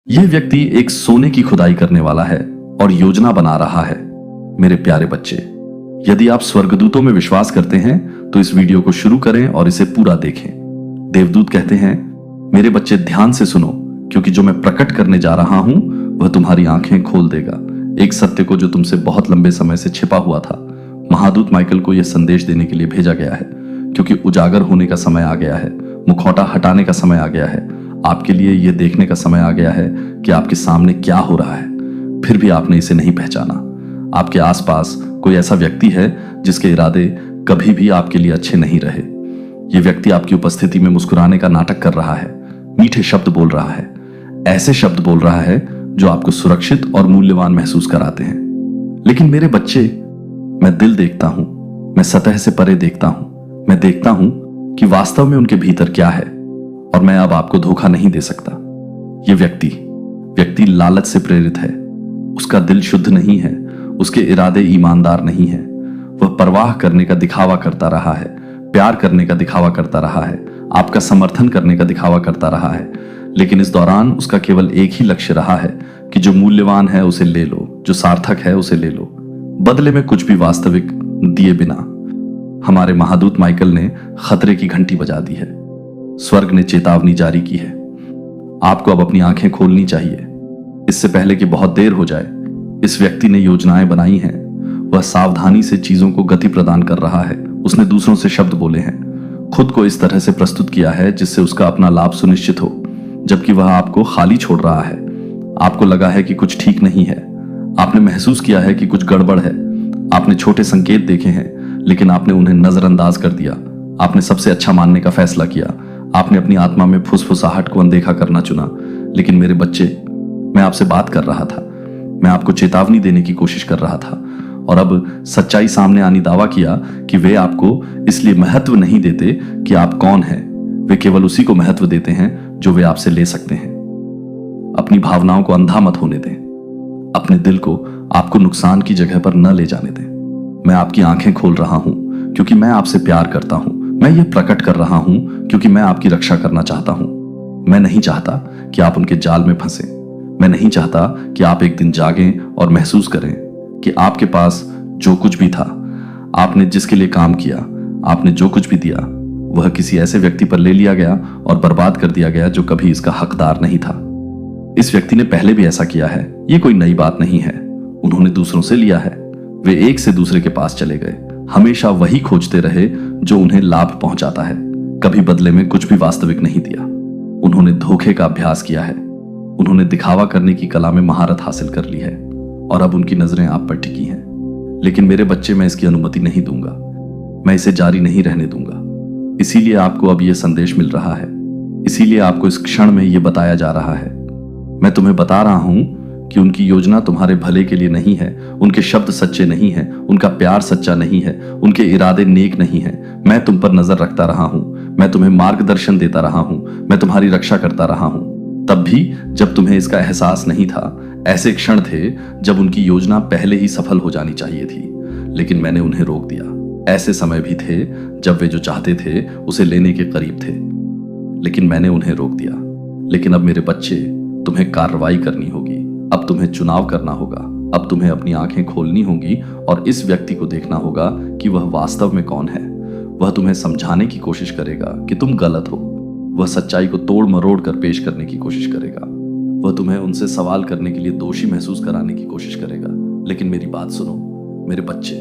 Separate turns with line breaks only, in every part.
यह व्यक्ति एक सोने की खुदाई करने वाला है और योजना बना रहा है। मेरे प्यारे बच्चे, यदि आप स्वर्गदूतों में विश्वास करते हैं तो इस वीडियो को शुरू करें और इसे पूरा देखें। देवदूत कहते हैं, मेरे बच्चे ध्यान से सुनो, क्योंकि जो मैं प्रकट करने जा रहा हूं वह तुम्हारी आंखें खोल देगा। एक सत्य को जो तुमसे बहुत लंबे समय से छिपा हुआ था। महादूत माइकल को यह संदेश देने के लिए भेजा गया है, क्योंकि उजागर होने का समय आ गया है, मुखौटा हटाने का समय आ गया है। आपके लिए यह देखने का समय आ गया है कि आपके सामने क्या हो रहा है, फिर भी आपने इसे नहीं पहचाना। आपके आसपास कोई ऐसा व्यक्ति है जिसके इरादे कभी भी आपके लिए अच्छे नहीं रहे। यह व्यक्ति आपकी उपस्थिति में मुस्कुराने का नाटक कर रहा है, मीठे शब्द बोल रहा है, ऐसे शब्द बोल रहा है जो आपको सुरक्षित और मूल्यवान महसूस कराते हैं। लेकिन मेरे बच्चे, मैं दिल देखता हूं, मैं सतह से परे देखता हूं, मैं देखता हूं कि वास्तव में उनके भीतर क्या है, और मैं अब आपको धोखा नहीं दे सकता। यह व्यक्ति लालच से प्रेरित है। उसका दिल शुद्ध नहीं है, उसके इरादे ईमानदार नहीं है। वह परवाह करने का दिखावा करता रहा है, प्यार करने का दिखावा करता रहा है, आपका समर्थन करने का दिखावा करता रहा है। लेकिन इस दौरान उसका केवल एक ही लक्ष्य रहा है कि जो मूल्यवान है उसे ले लो, जो सार्थक है उसे ले लो, बदले में कुछ भी वास्तविक दिए बिना। हमारे महादूत माइकल ने खतरे की घंटी बजा दी है। स्वर्ग ने चेतावनी जारी की है। आपको अब अपनी आंखें खोलनी चाहिए, इससे पहले कि बहुत देर हो जाए। इस व्यक्ति ने योजनाएं बनाई हैं। वह सावधानी से चीजों को गति प्रदान कर रहा है। उसने दूसरों से शब्द बोले हैं, खुद को इस तरह से प्रस्तुत किया है जिससे उसका अपना लाभ सुनिश्चित हो, जबकि वह आपको खाली छोड़ रहा है। आपको लगा है कि कुछ ठीक नहीं है, आपने महसूस किया है कि कुछ गड़बड़ है। आपने छोटे संकेत देखे हैं, लेकिन आपने उन्हें नजरअंदाज कर दिया। आपने सबसे अच्छा मानने का फैसला किया। आपने अपनी आत्मा में फुसफुसाहट को अनदेखा करना चुना। लेकिन मेरे बच्चे, मैं आपसे बात कर रहा था, मैं आपको चेतावनी देने की कोशिश कर रहा था, और अब सच्चाई सामने आनी दावा किया कि वे आपको इसलिए महत्व नहीं देते कि आप कौन हैं। वे केवल उसी को महत्व देते हैं जो वे आपसे ले सकते हैं। अपनी भावनाओं को अंधा मत होने दें। अपने दिल को आपको नुकसान की जगह पर न ले जाने दें। मैं आपकी आंखें खोल रहा हूं क्योंकि मैं आपसे प्यार करता हूं। मैं ये प्रकट कर रहा हूं क्योंकि मैं आपकी रक्षा करना चाहता हूं। मैं नहीं चाहता कि आप उनके जाल में फंसे। मैं नहीं चाहता कि आप एक दिन जागें और महसूस करें कि आपके पास जो कुछ भी था, आपने जिसके लिए काम किया, आपने जो कुछ भी दिया, वह किसी ऐसे व्यक्ति पर ले लिया गया और बर्बाद कर दिया गया जो कभी इसका हकदार नहीं था। इस व्यक्ति ने पहले भी ऐसा किया है, ये कोई नई बात नहीं है। उन्होंने दूसरों से लिया है। वे एक से दूसरे के पास चले गए, हमेशा वही खोजते रहे जो उन्हें लाभ पहुंचाता है, कभी बदले में कुछ भी वास्तविक नहीं दिया। उन्होंने धोखे का अभ्यास किया है। उन्होंने दिखावा करने की कला में महारत हासिल कर ली है, और अब उनकी नजरें आप पर टिकी हैं। लेकिन मेरे बच्चे, मैं इसकी अनुमति नहीं दूंगा। मैं इसे जारी नहीं रहने दूंगा। इसीलिए आपको अब यह संदेश मिल रहा है। इसीलिए आपको इस क्षण में यह बताया जा रहा है। मैं तुम्हें बता रहा हूं कि उनकी योजना तुम्हारे भले के लिए नहीं है। उनके शब्द सच्चे नहीं है, उनका प्यार सच्चा नहीं है, उनके इरादे नेक नहीं है। मैं तुम पर नजर रखता रहा हूं, मैं तुम्हें मार्गदर्शन देता रहा हूं, मैं तुम्हारी रक्षा करता रहा हूं। तब भी जब तुम्हें इसका एहसास नहीं था, ऐसे क्षण थे जब उनकी योजना पहले ही सफल हो जानी चाहिए थी, लेकिन मैंने उन्हें रोक दिया। ऐसे समय भी थे जब वे जो चाहते थे उसे लेने के करीब थे, लेकिन मैंने उन्हें रोक दिया। लेकिन अब मेरे बच्चे, तुम्हें कार्रवाई करनी होगी। अब तुम्हें चुनाव करना होगा। अब तुम्हें अपनी आंखें खोलनी होंगी और इस व्यक्ति को देखना होगा कि वह वास्तव में कौन है। वह तुम्हें समझाने की कोशिश करेगा कि तुम गलत हो। वह सच्चाई को तोड़ मरोड़ कर पेश करने की कोशिश करेगा। वह तुम्हें उनसे सवाल करने के लिए दोषी महसूस कराने की कोशिश करेगा। लेकिन मेरी बात सुनो मेरे बच्चे,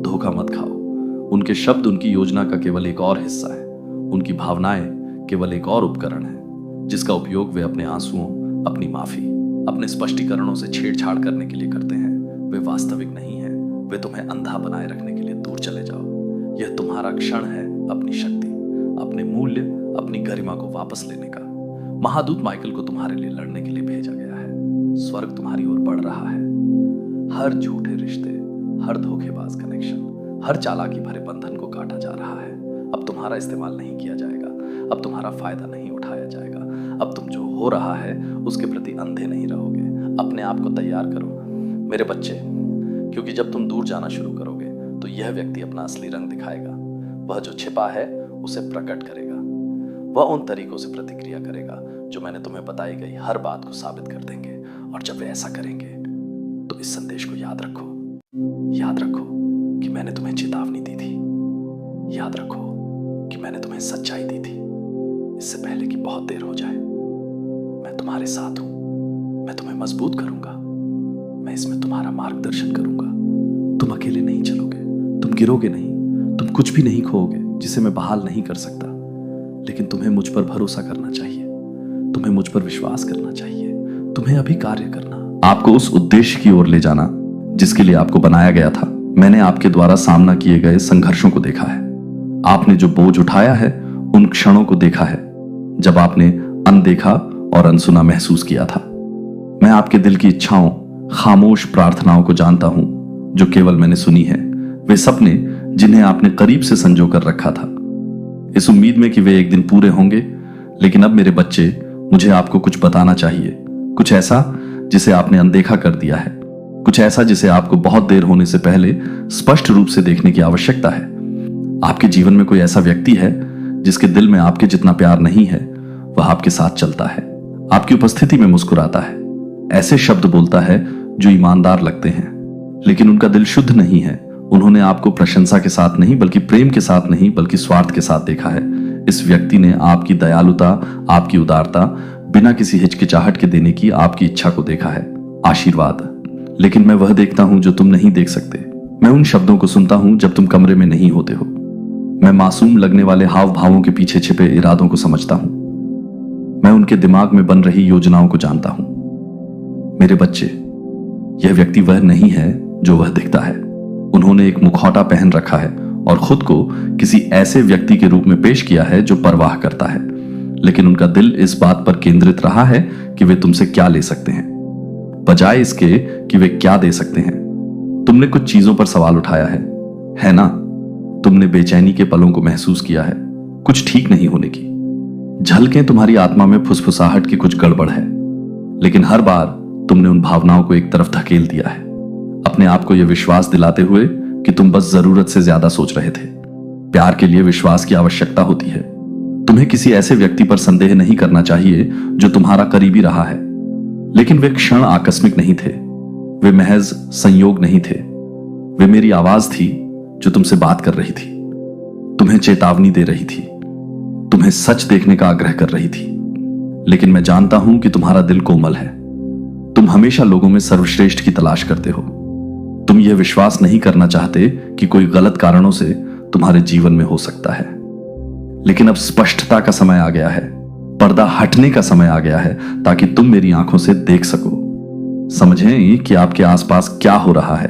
धोखा मत खाओ। उनके शब्द उनकी योजना का केवल एक और हिस्सा है। उनकी भावनाएं केवल एक और उपकरण है जिसका उपयोग वे अपने आंसुओं, अपनी माफी, अपने स्पष्टीकरणों से छेड़छाड़ करने के लिए करते हैं। वे वास्तविक नहीं है। वे तुम्हें अंधा बनाए रखने के लिए दूर चले जाओ। यह तुम्हारा क्षण है अपनी शक्ति, अपने मूल्य, अपनी गरिमा को वापस लेने का। महादूत माइकल को तुम्हारे लिए लड़ने के लिए भेजा गया है। स्वर्ग तुम्हारी ओर बढ़ रहा है। हर झूठे रिश्ते, हर धोखेबाज कनेक्शन, हर चालाकी भरे बंधन को काटा जा रहा है। अब तुम्हारा इस्तेमाल नहीं किया जाएगा। अब तुम्हारा फायदा नहीं उठाया जाएगा। अब तुम जो हो रहा है उसके प्रति अंधे नहीं रहोगे। अपने आप को तैयार करो मेरे बच्चे, क्योंकि जब तुम दूर जाना शुरू करोगे तो यह व्यक्ति अपना असली रंग दिखाएगा। वह जो छिपा है उसे प्रकट करेगा। वह उन तरीकों से प्रतिक्रिया करेगा जो मैंने तुम्हें बताई गई हर बात को साबित कर देंगे। और जब वे ऐसा करेंगे तो इस संदेश को याद रखो कि मैंने तुम्हें चेतावनी दी थी। याद रखो कि मैंने तुम्हें सच्चाई दी थी इससे पहले कि बहुत देर हो जाए। मैं तुम्हारे साथ हूं, मैं तुम्हें मजबूत करूंगा, मैं इसमें तुम्हारा मार्गदर्शन करूंगा। तुम अकेले नहीं चलोगे, तुम गिरोगे नहीं, तुम कुछ भी नहीं खोओगे जिसे मैं बहाल नहीं कर सकता। लेकिन तुम्हें मुझ पर भरोसा करना चाहिए, तुम्हें मुझ पर विश्वास करना चाहिए, तुम्हें अभी कार्य करना, आपको उस उद्देश्य की ओर ले जाना जिसके लिए आपको बनाया गया था। मैंने आपके द्वारा सामना किए गए संघर्षों को देखा है, आपने जो बोझ उठाया है उन क्षणों को देखा है जब आपने अनदेखा और अनसुना महसूस किया था। मैं आपके दिल की इच्छाओं, खामोश प्रार्थनाओं को जानता हूं जो केवल मैंने सुनी है, वे सपने जिन्हें आपने करीब से संजो कर रखा था, इस उम्मीद में कि वे एक दिन पूरे होंगे। लेकिन अब मेरे बच्चे, मुझे आपको कुछ बताना चाहिए, कुछ ऐसा जिसे आपने अनदेखा कर दिया है, कुछ ऐसा जिसे आपको बहुत देर होने से पहले स्पष्ट रूप से देखने की आवश्यकता है। आपके जीवन में कोई ऐसा व्यक्ति है जिसके दिल में आपके जितना प्यार नहीं है, वह आपके साथ चलता है, आपकी उपस्थिति में मुस्कुराता है, ऐसे शब्द बोलता है जो ईमानदार लगते हैं, लेकिन उनका दिल शुद्ध नहीं है। उन्होंने आपको प्रशंसा के साथ नहीं, बल्कि प्रेम के साथ नहीं, बल्कि स्वार्थ के साथ देखा है। इस व्यक्ति ने आपकी दयालुता, आपकी उदारता, बिना किसी हिचकिचाहट के देने की आपकी इच्छा को देखा है। आशीर्वाद। लेकिन मैं वह देखता हूं जो तुम नहीं देख सकते। मैं उन शब्दों को सुनता हूं जब तुम कमरे में नहीं होते हो। मैं मासूम लगने वाले हाव भावों के पीछे छिपे इरादों को समझता हूं। मैं उनके दिमाग में बन रही योजनाओं को जानता हूं। मेरे बच्चे, यह व्यक्ति वह नहीं है जो वह दिखता है। उन्होंने एक मुखौटा पहन रखा है और खुद को किसी ऐसे व्यक्ति के रूप में पेश किया है जो परवाह करता है, लेकिन उनका दिल इस बात पर केंद्रित रहा है कि वे तुमसे क्या ले सकते हैं, बजाय इसके कि वे क्या दे सकते हैं। तुमने कुछ चीजों पर सवाल उठाया है ना? तुमने बेचैनी के पलों को महसूस किया है, कुछ ठीक नहीं होने की झलकें, तुम्हारी आत्मा में फुसफुसाहट की कुछ गड़बड़ है। लेकिन हर बार तुमने उन भावनाओं को एक तरफ धकेल दिया है, अपने आप को यह विश्वास दिलाते हुए कि तुम बस जरूरत से ज्यादा सोच रहे थे। प्यार के लिए विश्वास की आवश्यकता होती है। तुम्हें किसी ऐसे व्यक्ति पर संदेह नहीं करना चाहिए जो तुम्हारा करीबी रहा है, लेकिन वे क्षण आकस्मिक नहीं थे, वे महज संयोग नहीं थे। वे मेरी आवाज थी जो तुमसे बात कर रही थी, तुम्हें चेतावनी दे रही थी, तुम्हें सच देखने का आग्रह कर रही थी। लेकिन मैं जानता हूं कि तुम्हारा दिल कोमल है। तुम हमेशा लोगों में सर्वश्रेष्ठ की तलाश करते हो। तुम यह विश्वास नहीं करना चाहते कि कोई गलत कारणों से तुम्हारे जीवन में हो सकता है। लेकिन अब स्पष्टता का समय आ गया है, पर्दा हटने का समय आ गया है, ताकि तुम मेरी आंखों से देख सको, समझें कि आपके आसपास क्या हो रहा है।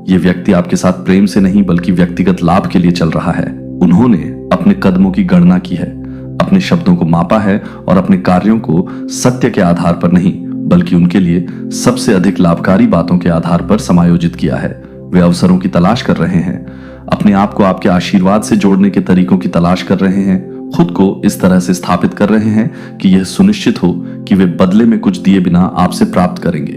यह व्यक्ति आपके साथ प्रेम से नहीं बल्कि व्यक्तिगत लाभ के लिए चल रहा है। उन्होंने अपने कदमों की गणना की है, अपने शब्दों को मापा है और अपने कार्यों को सत्य के आधार पर नहीं बल्कि उनके लिए सबसे अधिक लाभकारी बातों के आधार पर समायोजित किया है। वे अवसरों की तलाश कर रहे हैं, अपने आप को आपके आशीर्वाद से जोड़ने के तरीकों की तलाश कर रहे हैं, खुद को इस तरह से स्थापित कर रहे हैं कि यह सुनिश्चित हो कि वे बदले में कुछ दिए बिना आपसे प्राप्त करेंगे।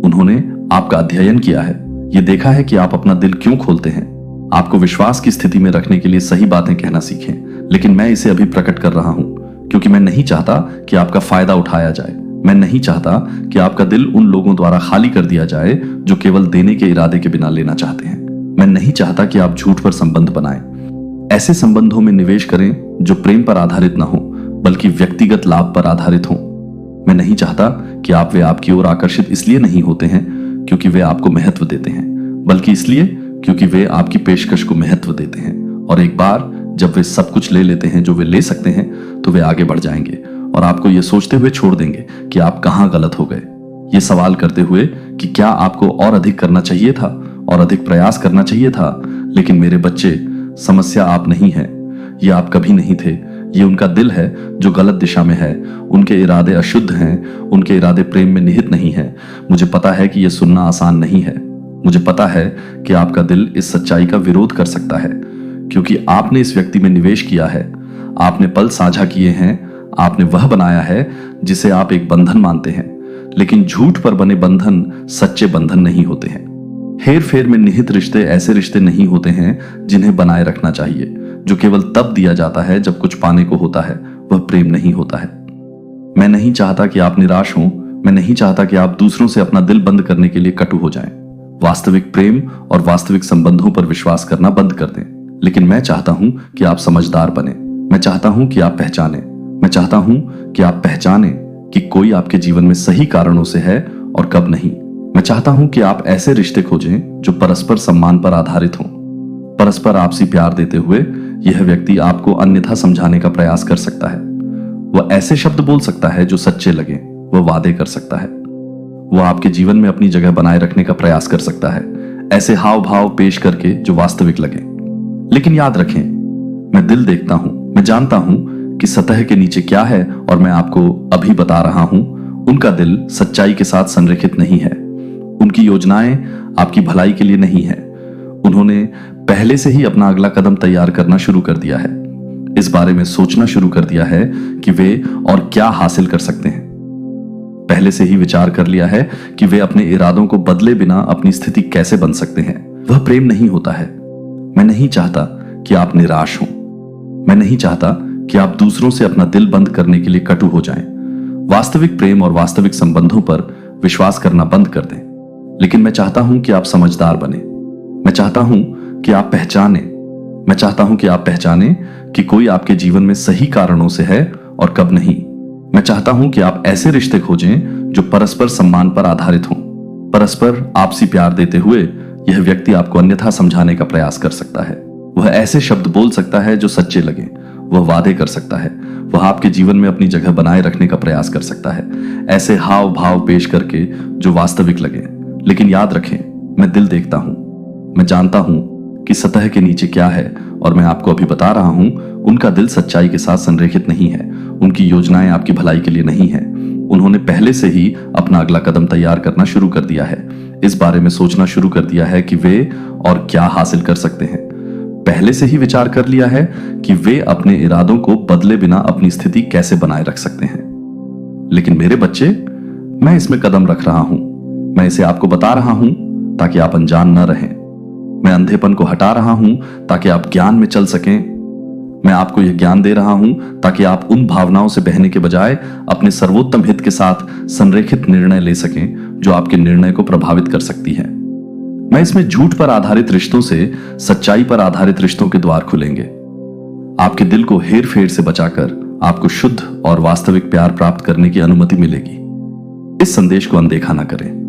उन्होंने आपका अध्ययन किया है, यह देखा है कि आप अपना दिल क्यों खोलते हैं, आपको विश्वास की स्थिति में रखने के लिए सही बातें कहना सीखें। लेकिन मैं इसे अभी प्रकट कर रहा हूं क्योंकि मैं नहीं चाहता कि आपका फायदा उठाया जाए। मैं नहीं चाहता कि आपका दिल उन लोगों द्वारा खाली कर दिया जाए जो केवल देने के इरादे के बिना लेना चाहते हैं। मैं नहीं चाहता कि आप झूठ पर संबंध बनाएं। ऐसे संबंधों में निवेश करें जो प्रेम पर आधारित न हो बल्कि व्यक्तिगत लाभ पर आधारित हो। मैं नहीं चाहता कि आप वे आपकी ओर आकर्षित इसलिए नहीं होते हैं क्योंकि वे आपको महत्व देते हैं, बल्कि इसलिए क्योंकि वे आपकी पेशकश को महत्व देते हैं। और एक बार जब वे सब कुछ ले लेते हैं जो वे ले सकते हैं, तो वे आगे बढ़ जाएंगे और आपको यह सोचते हुए छोड़ देंगे कि आप कहां गलत हो गए, ये सवाल करते हुए कि क्या आपको और अधिक करना चाहिए था और अधिक प्रयास करना चाहिए था। लेकिन मेरे बच्चे, समस्या आप नहीं है, ये आप कभी नहीं थे, ये उनका दिल है जो गलत दिशा में है। उनके इरादे अशुद्ध हैं, उनके इरादे प्रेम में निहित नहीं है। मुझे पता है कि यह सुनना आसान नहीं है। मुझे पता है कि आपका दिल इस सच्चाई का विरोध कर सकता है क्योंकि आपने इस व्यक्ति में निवेश किया है, आपने पल साझा किए हैं, आपने वह बनाया है जिसे आप एक बंधन मानते हैं। लेकिन झूठ पर बने बंधन सच्चे बंधन नहीं होते हैं। हेर फेर में निहित रिश्ते ऐसे रिश्ते नहीं होते हैं जिन्हें बनाए रखना चाहिए, जो केवल तब दिया जाता है जब कुछ पाने को होता है वह प्रेम नहीं होता है। मैं नहीं चाहता कि आप निराश हों, मैं नहीं चाहता कि आप दूसरों से अपना दिल बंद करने के लिए कटु हो जाएं। वास्तविक प्रेम और वास्तविक संबंधों पर विश्वास करना बंद कर दें। लेकिन मैं चाहता हूं कि आप समझदार बने। मैं चाहता हूं कि आप पहचानें। मैं चाहता हूं कि आप पहचानें कि कोई आपके जीवन में सही कारणों से है और कब नहीं। मैं चाहता हूं कि आप ऐसे रिश्ते खोजें जो परस्पर सम्मान पर आधारित हों। परस्पर आपसी प्यार देते हुए यह व्यक्ति आपको अन्यथा समझाने का प्रयास कर सकता है। वह ऐसे शब्द बोल सकता है जो सच्चे लगे। वह वादे कर सकता है। वह आपके जीवन में अपनी जगह बनाए रखने का प्रयास कर सकता है, ऐसे हाव भाव पेश करके जो वास्तविक लगे। लेकिन याद रखें, मैं दिल देखता हूं। मैं जानता हूं कि सतह के नीचे क्या है और मैं आपको अभी बता रहा हूं, उनका दिल सच्चाई के साथ संरेखित नहीं है। उनकी योजनाएं आपकी भलाई के लिए नहीं है। उन्होंने पहले से ही अपना अगला कदम तैयार करना शुरू कर दिया है। इस बारे में सोचना शुरू कर दिया है कि वे और क्या हासिल कर सकते हैं। पहले से ही विचार कर लिया है कि वे अपने इरादों को बदले बिना अपनी स्थिति कैसे बन सकते हैं। वह प्रेम नहीं होता है। मैं नहीं चाहता कि आप निराश हों। मैं नहीं चाहता कि आप दूसरों से अपना दिल बंद करने के लिए कटु हो जाएं। वास्तविक प्रेम और वास्तविक संबंधों पर विश्वास करना बंद कर दें। लेकिन मैं चाहता हूं कि आप समझदार बने। मैं चाहता हूं कि आप पहचानें। मैं चाहता हूं कि आप पहचानें कि कोई आपके जीवन में सही कारणों से है और कब नहीं। मैं चाहता हूं कि आप ऐसे रिश्ते खोजें जो परस्पर सम्मान पर आधारित हों। परस्पर आपसी प्यार देते हुए यह व्यक्ति आपको अन्यथा समझाने का प्रयास कर सकता है। वह ऐसे शब्द बोल सकता है जो सच्चे लगे। वह वादे कर सकता है। वह आपके जीवन में अपनी जगह बनाए रखने का प्रयास कर सकता है, ऐसे हाव भाव पेश करके जो वास्तविक लगे। लेकिन याद रखें, मैं दिल देखता हूं। मैं जानता हूं कि सतह के नीचे क्या है और मैं आपको अभी बता रहा हूं, उनका दिल सच्चाई के साथ संरेखित नहीं है। उनकी योजनाएं आपकी भलाई के लिए नहीं है। उन्होंने पहले से ही अपना अगला कदम तैयार करना शुरू कर दिया है। इस बारे में सोचना शुरू कर दिया है कि वे और क्या हासिल कर सकते हैं। पहले से ही विचार कर लिया है कि वे अपने इरादों को बदले बिना अपनी स्थिति कैसे बनाए रख सकते हैं। लेकिन मेरे बच्चे, मैं इसमें कदम रख रहा हूं। मैं इसे आपको बता रहा हूं ताकि आप अनजान न रहें। मैं अंधेपन को हटा रहा हूं ताकि आप ज्ञान में चल सकें। मैं आपको यह ज्ञान दे रहा हूं ताकि आप उन भावनाओं से बहने के बजाय अपने सर्वोत्तम हित के साथ संरेखित निर्णय ले सकें जो आपके निर्णय को प्रभावित कर सकती है। मैं इसमें झूठ पर आधारित रिश्तों से सच्चाई पर आधारित रिश्तों के द्वार खुलेंगे। आपके दिल को हेर फेर से बचाकर आपको शुद्ध और वास्तविक प्यार प्राप्त करने की अनुमति मिलेगी। इस संदेश को अनदेखा न करें।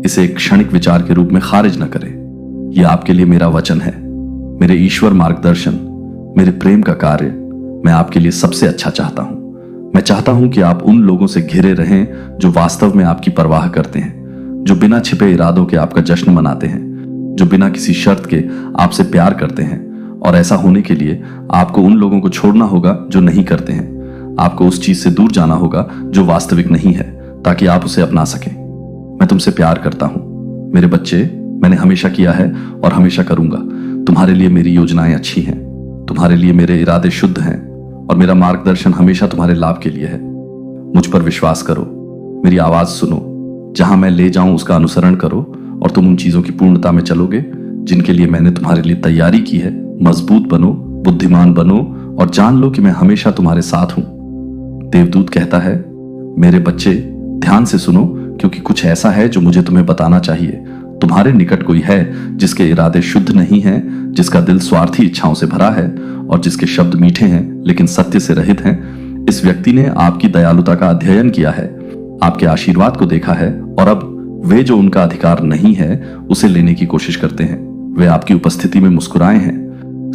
इसे एक क्षणिक विचार के रूप में खारिज न करें। यह आपके लिए मेरा वचन है, मेरे ईश्वर मार्गदर्शन, मेरे प्रेम का कार्य। मैं आपके लिए सबसे अच्छा चाहता हूं। मैं चाहता हूं कि आप उन लोगों से घिरे रहें जो वास्तव में आपकी परवाह करते हैं, जो बिना छिपे इरादों के आपका जश्न मनाते हैं, जो बिना किसी शर्त के आपसे प्यार करते हैं। और ऐसा होने के लिए आपको उन लोगों को छोड़ना होगा जो नहीं करते हैं। आपको उस चीज से दूर जाना होगा जो वास्तविक नहीं है, ताकि आप उसे अपना सकें। मैं तुमसे प्यार करता हूं मेरे बच्चे। मैंने हमेशा किया है और हमेशा करूंगा। तुम्हारे लिए मेरी योजनाएं अच्छी हैं। तुम्हारे लिए मेरे इरादे शुद्ध हैं और मेरा मार्गदर्शन हमेशा तुम्हारे लाभ के लिए है। मुझ पर विश्वास करो, मेरी आवाज सुनो। जहां मैं ले जाऊं उसका अनुसरण करो और तुम उन चीजों की पूर्णता में चलोगे जिनके लिए मैंने तुम्हारे लिए तैयारी की है। मजबूत बनो, बुद्धिमान बनो और जान लो कि मैं हमेशा तुम्हारे साथ हूं। देवदूत कहता है, मेरे बच्चे ध्यान से सुनो, क्योंकि कुछ ऐसा है जो मुझे तुम्हें बताना चाहिए। तुम्हारे निकट कोई है जिसके इरादे शुद्ध नहीं हैं, जिसका दिल स्वार्थी इच्छाओं से भरा है और जिसके शब्द मीठे हैं लेकिन सत्य से रहित हैं। इस व्यक्ति ने आपकी दयालुता का अध्ययन किया है, आपके आशीर्वाद को देखा है और अब वे जो उनका अधिकार नहीं है उसे लेने की कोशिश करते हैं। वे आपकी उपस्थिति में मुस्कुराए हैं,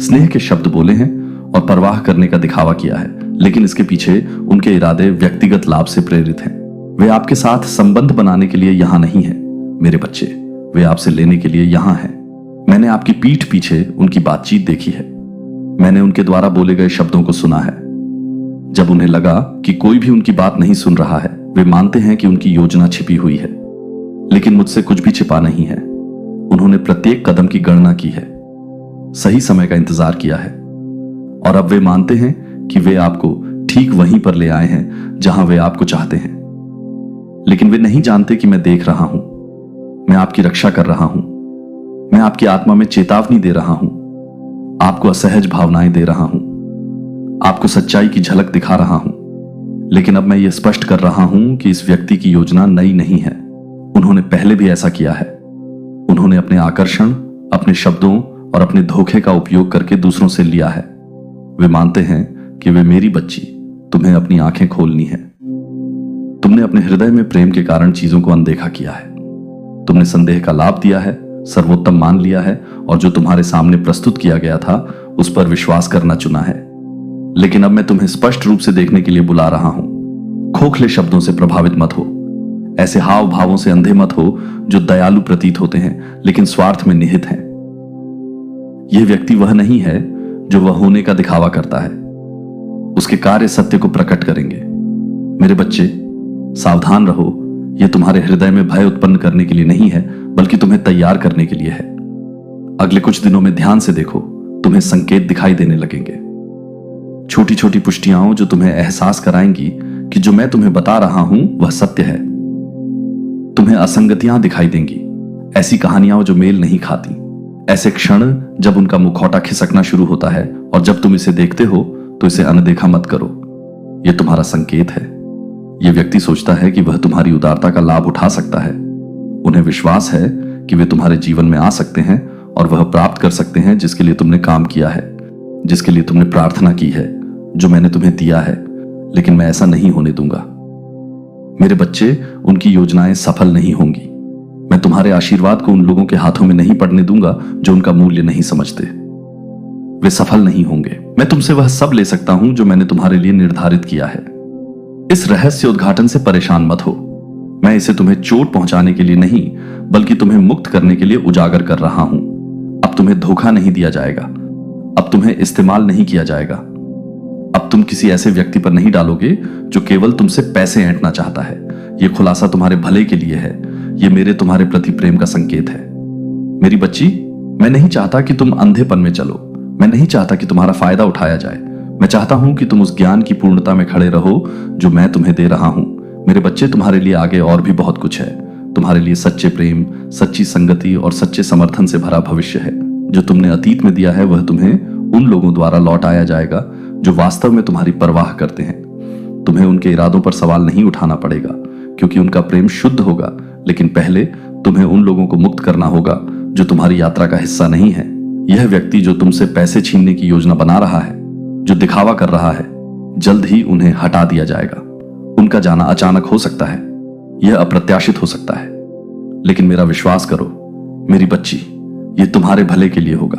स्नेह के शब्द बोले हैं और परवाह करने का दिखावा किया है, लेकिन इसके पीछे उनके इरादे व्यक्तिगत लाभ से प्रेरित हैं। वे आपके साथ संबंध बनाने के लिए यहां नहीं है मेरे बच्चे, वे आपसे लेने के लिए यहां हैं। मैंने आपकी पीठ पीछे उनकी बातचीत देखी है। मैंने उनके द्वारा बोले गए शब्दों को सुना है। जब उन्हें लगा कि कोई भी उनकी बात नहीं सुन रहा है, वे मानते हैं कि उनकी योजना छिपी हुई है, लेकिन मुझसे कुछ भी छिपा नहीं है। उन्होंने प्रत्येक कदम की गणना की है, सही समय का इंतजार किया है और अब वे मानते हैं कि वे आपको ठीक वहीं पर ले आए हैं जहां वे आपको चाहते हैं। लेकिन वे नहीं जानते कि मैं देख रहा हूं, मैं आपकी रक्षा कर रहा हूं, मैं आपकी आत्मा में चेतावनी दे रहा हूं, आपको असहज भावनाएं दे रहा हूं। आपको सच्चाई की झलक दिखा रहा हूं, लेकिन अब मैं यह स्पष्ट कर रहा हूं कि इस व्यक्ति की योजना नई नहीं है। उन्होंने पहले भी ऐसा किया है। उन्होंने अपने आकर्षण, अपने शब्दों और अपने धोखे का उपयोग करके दूसरों से लिया है। वे मानते हैं कि वे मेरी बच्ची, तुम्हें अपनी आंखें खोलनी है। तुमने अपने हृदय में प्रेम के कारण चीजों को अनदेखा किया है। तुमने संदेह का लाभ दिया है, सर्वोत्तम मान लिया है और जो तुम्हारे सामने प्रस्तुत किया गया था उस पर विश्वास करना चुना है। लेकिन अब मैं तुम्हें स्पष्ट रूप से देखने के लिए बुला रहा हूं। खोखले शब्दों से प्रभावित मत हो, ऐसे हाव भावों से अंधे मत हो जो दयालु प्रतीत होते हैं लेकिन स्वार्थ में निहित हैं। यह व्यक्ति वह नहीं है जो वह होने का दिखावा करता है। उसके कार्य सत्य को प्रकट करेंगे। मेरे बच्चे, सावधान रहो। यह तुम्हारे हृदय में भय उत्पन्न करने के लिए नहीं है, बल्कि तुम्हें तैयार करने के लिए है। अगले कुछ दिनों में ध्यान से देखो, तुम्हें संकेत दिखाई देने लगेंगे। छोटी छोटी पुष्टियां जो तुम्हें एहसास कराएंगी कि जो मैं तुम्हें बता रहा हूं वह सत्य है। तुम्हें असंगतियां दिखाई देंगी, ऐसी कहानियां जो मेल नहीं खाती, ऐसे क्षण जब उनका मुखौटा खिसकना शुरू होता है, और जब तुम इसे देखते हो तो इसे अनदेखा मत करो। यह तुम्हारा संकेत है। यह व्यक्ति सोचता है कि वह तुम्हारी उदारता का लाभ उठा सकता है। उन्हें विश्वास है कि वे तुम्हारे जीवन में आ सकते हैं और वह प्राप्त कर सकते हैं जिसके लिए तुमने काम किया है, जिसके लिए तुमने प्रार्थना की है, जो मैंने तुम्हें दिया है। लेकिन मैं ऐसा नहीं होने दूंगा। मेरे बच्चे, उनकी योजनाएं सफल नहीं होंगी। मैं तुम्हारे आशीर्वाद को उन लोगों के हाथों में नहीं पड़ने दूंगा जो उनका मूल्य नहीं समझते। वे सफल नहीं होंगे। मैं तुमसे वह सब ले सकता हूं जो मैंने तुम्हारे लिए निर्धारित किया है। इस रहस्य उद्घाटन से परेशान मत हो। मैं इसे तुम्हें चोट पहुंचाने के लिए नहीं, बल्कि तुम्हें मुक्त करने के लिए उजागर कर रहा हूं। अब तुम्हें धोखा नहीं दिया जाएगा। अब तुम्हें इस्तेमाल नहीं किया जाएगा। अब तुम किसी ऐसे व्यक्ति पर नहीं डालोगे जो केवल तुमसे पैसे ऐंठना चाहता है। यह खुलासा तुम्हारे भले के लिए है। यह मेरे तुम्हारे प्रति प्रेम का संकेत है। मेरी बच्ची, मैं नहीं चाहता कि तुम अंधेपन में चलो। मैं नहीं चाहता कि तुम्हारा फायदा उठाया जाए। मैं चाहता हूं कि तुम उस ज्ञान की पूर्णता में खड़े रहो जो मैं तुम्हें दे रहा हूं। मेरे बच्चे, तुम्हारे लिए आगे और भी बहुत कुछ है। तुम्हारे लिए सच्चे प्रेम, सच्ची संगति और सच्चे समर्थन से भरा भविष्य है। जो तुमने अतीत में दिया है वह तुम्हें उन लोगों द्वारा लौट आया जाएगा जो वास्तव में तुम्हारी परवाह करते हैं। तुम्हें उनके इरादों पर सवाल नहीं उठाना पड़ेगा, क्योंकि उनका प्रेम शुद्ध होगा। लेकिन पहले तुम्हें उन लोगों को मुक्त करना होगा जो तुम्हारी यात्रा का हिस्सा नहीं है। यह व्यक्ति जो तुमसे पैसे छीनने की योजना बना रहा है, जो दिखावा कर रहा है, जल्द ही उन्हें हटा दिया जाएगा। उनका जाना अचानक हो सकता है, यह अप्रत्याशित हो सकता है, लेकिन मेरा विश्वास करो मेरी बच्ची, यह तुम्हारे भले के लिए होगा।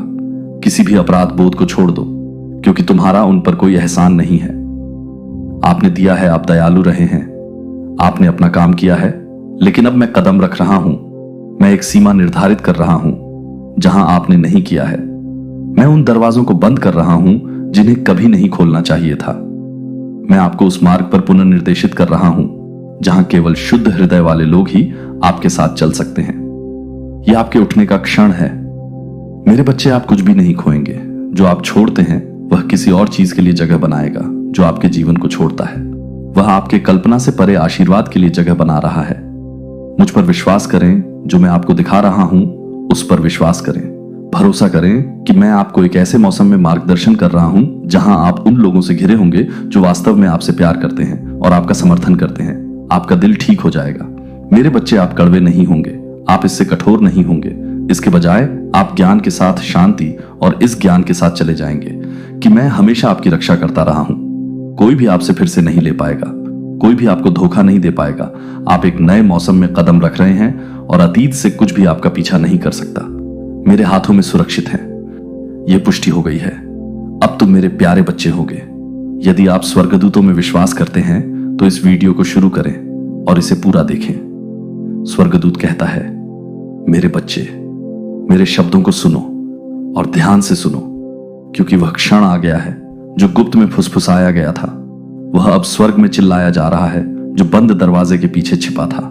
किसी भी अपराध बोध को छोड़ दो, क्योंकि तुम्हारा उन पर कोई एहसान नहीं है। आपने दिया है, आप दयालु रहे हैं, आपने अपना काम किया है। लेकिन अब मैं कदम रख रहा हूं। मैं एक सीमा निर्धारित कर रहा हूं जहां आपने नहीं किया है। मैं उन दरवाजों को बंद कर रहा हूं जिन्हें कभी नहीं खोलना चाहिए था। मैं आपको उस मार्ग पर पुनर्निर्देशित कर रहा हूं जहां केवल शुद्ध हृदय वाले लोग ही आपके साथ चल सकते हैं। यह आपके उठने का क्षण है। मेरे बच्चे, आप कुछ भी नहीं खोएंगे। जो आप छोड़ते हैं वह किसी और चीज के लिए जगह बनाएगा जो आपके जीवन को छोड़ता है। वह आपके कल्पना से परे आशीर्वाद के लिए जगह बना रहा है। मुझ पर विश्वास करें। जो मैं आपको दिखा रहा हूं उस पर विश्वास करें। भरोसा करें कि मैं आपको एक ऐसे मौसम में मार्गदर्शन कर रहा हूं जहां आप उन लोगों से घिरे होंगे जो वास्तव में आपसे प्यार करते हैं और आपका समर्थन करते हैं। आपका दिल ठीक हो जाएगा। मेरे बच्चे, आप कड़वे नहीं होंगे। आप इससे कठोर नहीं होंगे। इसके बजाय आप ज्ञान के साथ शांति और इस ज्ञान के साथ चले जाएंगे कि मैं हमेशा आपकी रक्षा करता रहा हूं। कोई भी आपसे फिर से नहीं ले पाएगा। कोई भी आपको धोखा नहीं दे पाएगा। आप एक नए मौसम में कदम रख रहे हैं और अतीत से कुछ भी आपका पीछा नहीं कर सकता। मेरे हाथों में सुरक्षित हैं। यह पुष्टि हो गई है। अब तुम मेरे प्यारे बच्चे होंगे। यदि आप स्वर्गदूतों में विश्वास करते हैं तो इस वीडियो को शुरू करें और इसे पूरा देखें। स्वर्गदूत कहता है, मेरे बच्चे, मेरे शब्दों को सुनो और ध्यान से सुनो, क्योंकि वह क्षण आ गया है जो गुप्त में फुसफुसाया गया था। वह अब स्वर्ग में चिल्लाया जा रहा है जो बंद दरवाजे के पीछे छिपा था।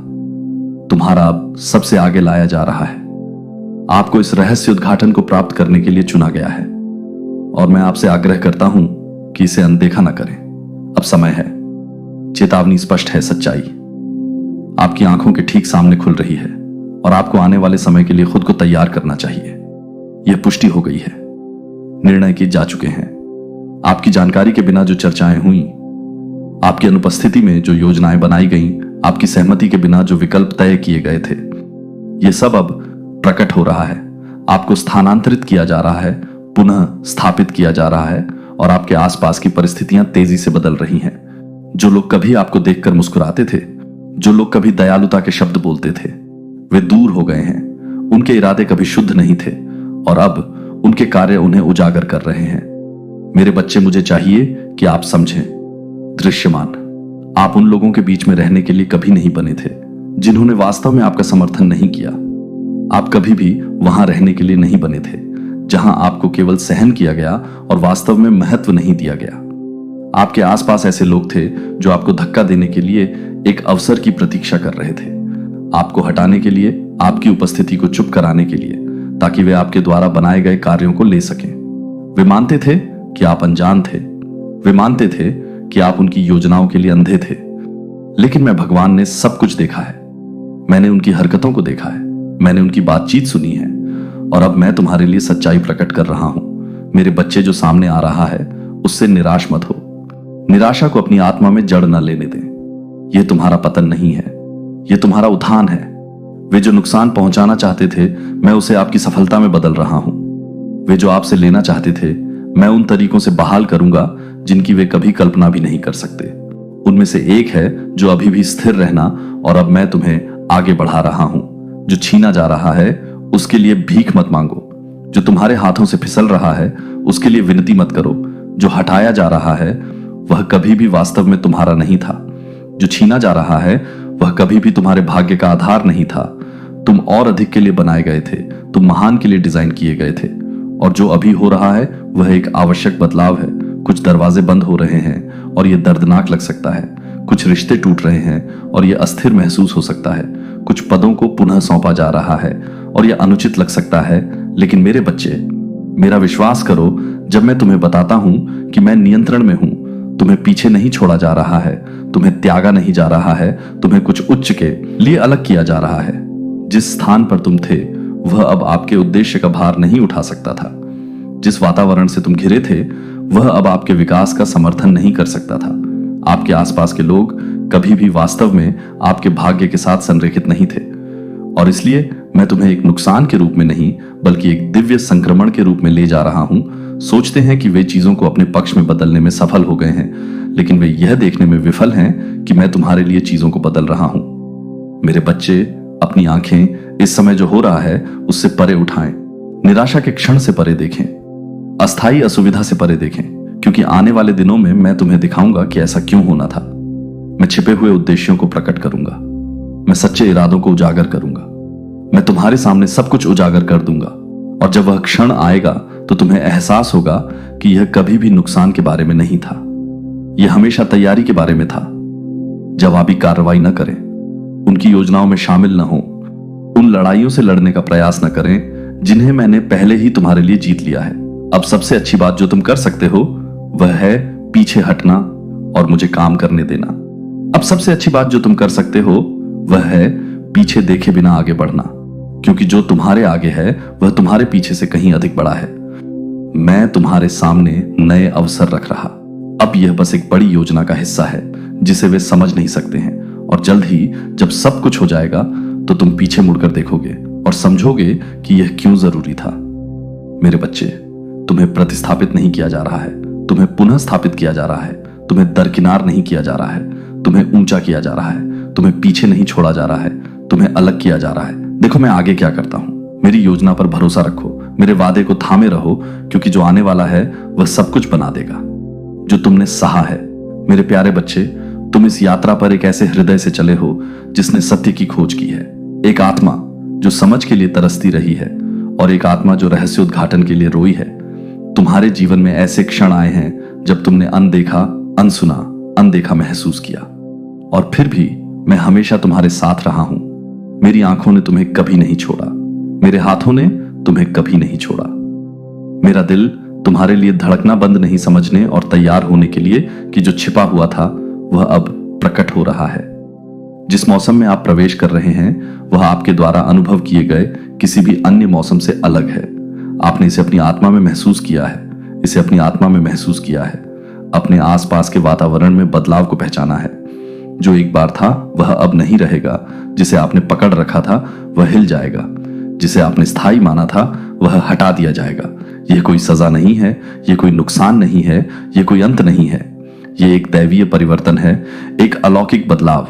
तुम्हारा अब सबसे आगे लाया जा रहा है। आपको इस रहस्य उद्घाटन को प्राप्त करने के लिए चुना गया है और मैं आपसे आग्रह करता हूं कि इसे अनदेखा न करें। अब समय है। चेतावनी स्पष्ट है। सच्चाई आपकी आंखों के ठीक सामने खुल रही है और आपको आने वाले समय के लिए खुद को तैयार करना चाहिए। यह पुष्टि हो गई है। निर्णय किए जा चुके हैं। आपकी जानकारी के बिना जो चर्चाएं हुई, आपकी अनुपस्थिति में जो योजनाएं बनाई गईं, आपकी सहमति के बिना जो विकल्प तय किए गए थे, ये सब अब प्रकट हो रहा है। आपको स्थानांतरित किया जा रहा है, पुनः स्थापित किया जा रहा है और आपके आसपास की परिस्थितियां तेजी से बदल रही हैं। जो लोग कभी आपको देखकर मुस्कुराते थे, जो लोग कभी दयालुता के शब्द बोलते थे, वे दूर हो गए हैं। उनके इरादे कभी शुद्ध नहीं थे और अब उनके कार्य उन्हें उजागर कर रहे हैं। मेरे बच्चे, मुझे चाहिए कि आप समझें, दृश्यमान, आप उन लोगों के बीच में रहने के लिए कभी नहीं बने थे जिन्होंने वास्तव में आपका समर्थन नहीं किया। आप कभी भी वहां रहने के लिए नहीं बने थे जहां आपको केवल सहन किया गया और वास्तव में महत्व नहीं दिया गया। आपके आसपास ऐसे लोग थे जो आपको धक्का देने के लिए एक अवसर की प्रतीक्षा कर रहे थे, आपको हटाने के लिए, आपकी उपस्थिति को चुप कराने के लिए, ताकि वे आपके द्वारा बनाए गए कार्यों को ले सकें। वे मानते थे कि आप अनजान थे, वे मानते थे कि आप उनकी योजनाओं के लिए अंधे थे। लेकिन मैं, भगवान ने सब कुछ देखा है। मैंने उनकी हरकतों को देखा है, मैंने उनकी बातचीत सुनी है और अब मैं तुम्हारे लिए सच्चाई प्रकट कर रहा हूं। मेरे बच्चे, जो सामने आ रहा है उससे निराश मत हो। निराशा को अपनी आत्मा में जड़ न लेने दें। यह तुम्हारा पतन नहीं है, यह तुम्हारा उत्थान है। वे जो नुकसान पहुंचाना चाहते थे, मैं उसे आपकी सफलता में बदल रहा हूं। वे जो आपसे लेना चाहते थे, मैं उन तरीकों से बहाल करूंगा जिनकी वे कभी कल्पना भी नहीं कर सकते। उनमें से एक है जो अभी भी स्थिर रहना, और अब मैं तुम्हें आगे बढ़ा रहा हूं। जो छीना जा रहा है उसके लिए भीख मत मांगो, जो तुम्हारे हाथों से फिसल रहा है उसके लिए विनती मत करो। जो हटाया जा रहा है वह कभी भी वास्तव में तुम्हारा नहीं था। जो छीना जा रहा है वह कभी भी तुम्हारे भाग्य का आधार नहीं था। तुम और अधिक के लिए बनाए गए थे, तुम महान के लिए डिजाइन किए गए थे। और जो अभी हो रहा है वह एक आवश्यक बदलाव है। कुछ दरवाजे बंद हो रहे हैं और यह दर्दनाक लग सकता है। कुछ रिश्ते टूट रहे हैं और यह अस्थिर महसूस हो सकता है। कुछ पदों को पुनः सौंपा जा रहा है और यह अनुचित लग सकता है। लेकिन मेरे बच्चे, मेरा विश्वास करो जब मैं तुम्हें बताता हूं कि मैं नियंत्रण में हूं। तुम्हें पीछे नहीं छोड़ा जा रहा है, तुम्हें त्यागा नहीं जा रहा है, तुम्हें कुछ उच्च के लिए अलग किया जा रहा है। जिस स्थान पर तुम थे वह अब आपके उद्देश्य का भार नहीं उठा सकता था। जिस वातावरण से तुम घिरे थे वह अब आपके विकास का समर्थन नहीं कर सकता था। आपके आसपास के लोग कभी भी वास्तव में आपके भाग्य के साथ संरेखित नहीं थे, और इसलिए मैं तुम्हें एक नुकसान के रूप में नहीं बल्कि एक दिव्य संक्रमण के रूप में ले जा रहा हूं। सोचते हैं कि वे चीजों को अपने पक्ष में बदलने में सफल हो गए हैं, लेकिन वे यह देखने में विफल हैं कि मैं तुम्हारे लिए चीजों को बदल रहा हूं। मेरे बच्चे, अपनी आंखें इस समय जो हो रहा है उससे परे उठाएं। निराशा के क्षण से परे देखें, अस्थायी असुविधा से परे देखें, क्योंकि आने वाले दिनों में मैं तुम्हें दिखाऊंगा कि ऐसा क्यों होना था। मैं छिपे हुए उद्देश्यों को प्रकट करूंगा, मैं सच्चे इरादों को उजागर करूंगा, मैं तुम्हारे सामने सब कुछ उजागर कर दूंगा। और जब वह क्षण आएगा तो तुम्हें एहसास होगा कि यह कभी भी नुकसान के बारे में नहीं था, यह हमेशा तैयारी के बारे में था। जवाबी कार्रवाई न करें, उनकी योजनाओं में शामिल न हो, उन लड़ाइयों से लड़ने का प्रयास न करें जिन्हें मैंने पहले ही तुम्हारे लिए जीत लिया है। अब सबसे अच्छी बात जो तुम कर सकते हो वह है पीछे हटना और मुझे काम करने देना। अब सबसे अच्छी बात जो तुम कर सकते हो वह है पीछे देखे बिना आगे बढ़ना, क्योंकि जो तुम्हारे आगे है वह तुम्हारे पीछे से कहीं अधिक बड़ा है। मैं तुम्हारे सामने नए अवसर रख रहा। अब यह बस एक बड़ी योजना का हिस्सा है जिसे वे समझ नहीं सकते हैं, और जल्द ही जब सब कुछ हो जाएगा तो तुम पीछे मुड़कर देखोगे और समझोगे कि यह क्यों जरूरी था। मेरे बच्चे, तुम्हें प्रतिस्थापित नहीं किया जा रहा है, तुम्हें पुनः स्थापित किया जा रहा है। तुम्हें दरकिनार नहीं किया जा रहा है, तुम्हें ऊंचा किया जा रहा है। तुम्हें पीछे नहीं छोड़ा जा रहा है, तुम्हें अलग किया जा रहा है। देखो मैं आगे क्या करता हूं। मेरी योजना पर भरोसा रखो, मेरे वादे को थामे रहो, क्योंकि जो आने वाला है वह सब कुछ बना देगा जो तुमने सहा है। मेरे प्यारे बच्चे, तुम इस यात्रा पर एक ऐसे हृदय से चले हो जिसने सत्य की खोज की है, एक आत्मा जो समझ के लिए तरसती रही है, और एक आत्मा जो रहस्य उद्घाटन के लिए रोई है। तुम्हारे जीवन में ऐसे क्षण आए हैं जब तुमने अनदेखा, अनसुना, अनदेखा महसूस किया, और फिर भी मैं हमेशा तुम्हारे साथ रहा हूं। मेरी आंखों ने तुम्हें कभी नहीं छोड़ा, मेरे हाथों ने तुम्हें कभी नहीं छोड़ा। मेरा दिल तुम्हारे लिए धड़कना बंद नहीं समझने और तैयार होने के लिए कि जो छिपा हुआ था वह अब प्रकट हो रहा है। जिस मौसम में आप प्रवेश कर रहे हैं वह आपके द्वारा अनुभव किए गए किसी भी अन्य मौसम से अलग है। आपने इसे अपनी आत्मा में महसूस किया है। इसे अपनी आत्मा में महसूस किया है, अपने आसपास के वातावरण में बदलाव को पहचाना है। जो एक बार था वह अब नहीं रहेगा, जिसे आपने पकड़ रखा था वह हिल जाएगा, जिसे आपने स्थायी माना था वह हटा दिया जाएगा। यह कोई सजा नहीं है, यह कोई नुकसान नहीं है, यह कोई अंत नहीं है। यह एक दैवीय परिवर्तन है, एक अलौकिक बदलाव,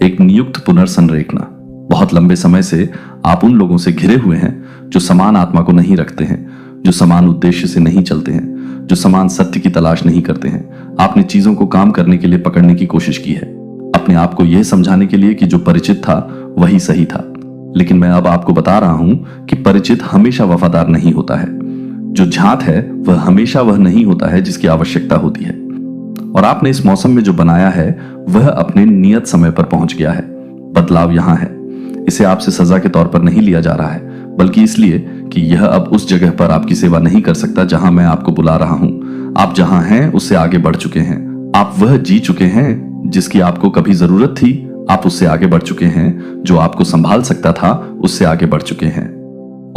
एक नियुक्त पुनर्संरेखना। बहुत लंबे समय से आप उन लोगों से घिरे हुए हैं जो समान आत्मा को नहीं रखते हैं, जो समान उद्देश्य से नहीं चलते हैं, जो समान सत्य की तलाश नहीं करते हैं। आपने चीजों को काम करने के लिए पकड़ने की कोशिश की है, अपने आप को यह समझाने के लिए कि जो परिचित था वही सही था। लेकिन मैं अब आपको बता रहा हूं कि परिचित हमेशा वफादार नहीं होता है। जो ज्ञात है वह हमेशा वह नहीं होता है जिसकी आवश्यकता होती है। और आपने इस मौसम में जो बनाया है वह अपने नियत समय पर पहुंच गया है। बदलाव यहां है। इसे आपसे सजा के तौर पर नहीं लिया जा रहा है, बल्कि इसलिए कि यह अब उस जगह पर आपकी सेवा नहीं कर सकता जहां मैं आपको बुला रहा हूं। आप जहां हैं उससे आगे बढ़ चुके हैं। आप वह जी चुके हैं जिसकी आपको कभी जरूरत थी। आप उससे आगे बढ़ चुके हैं। जो आपको संभाल सकता था उससे आगे बढ़ चुके हैं।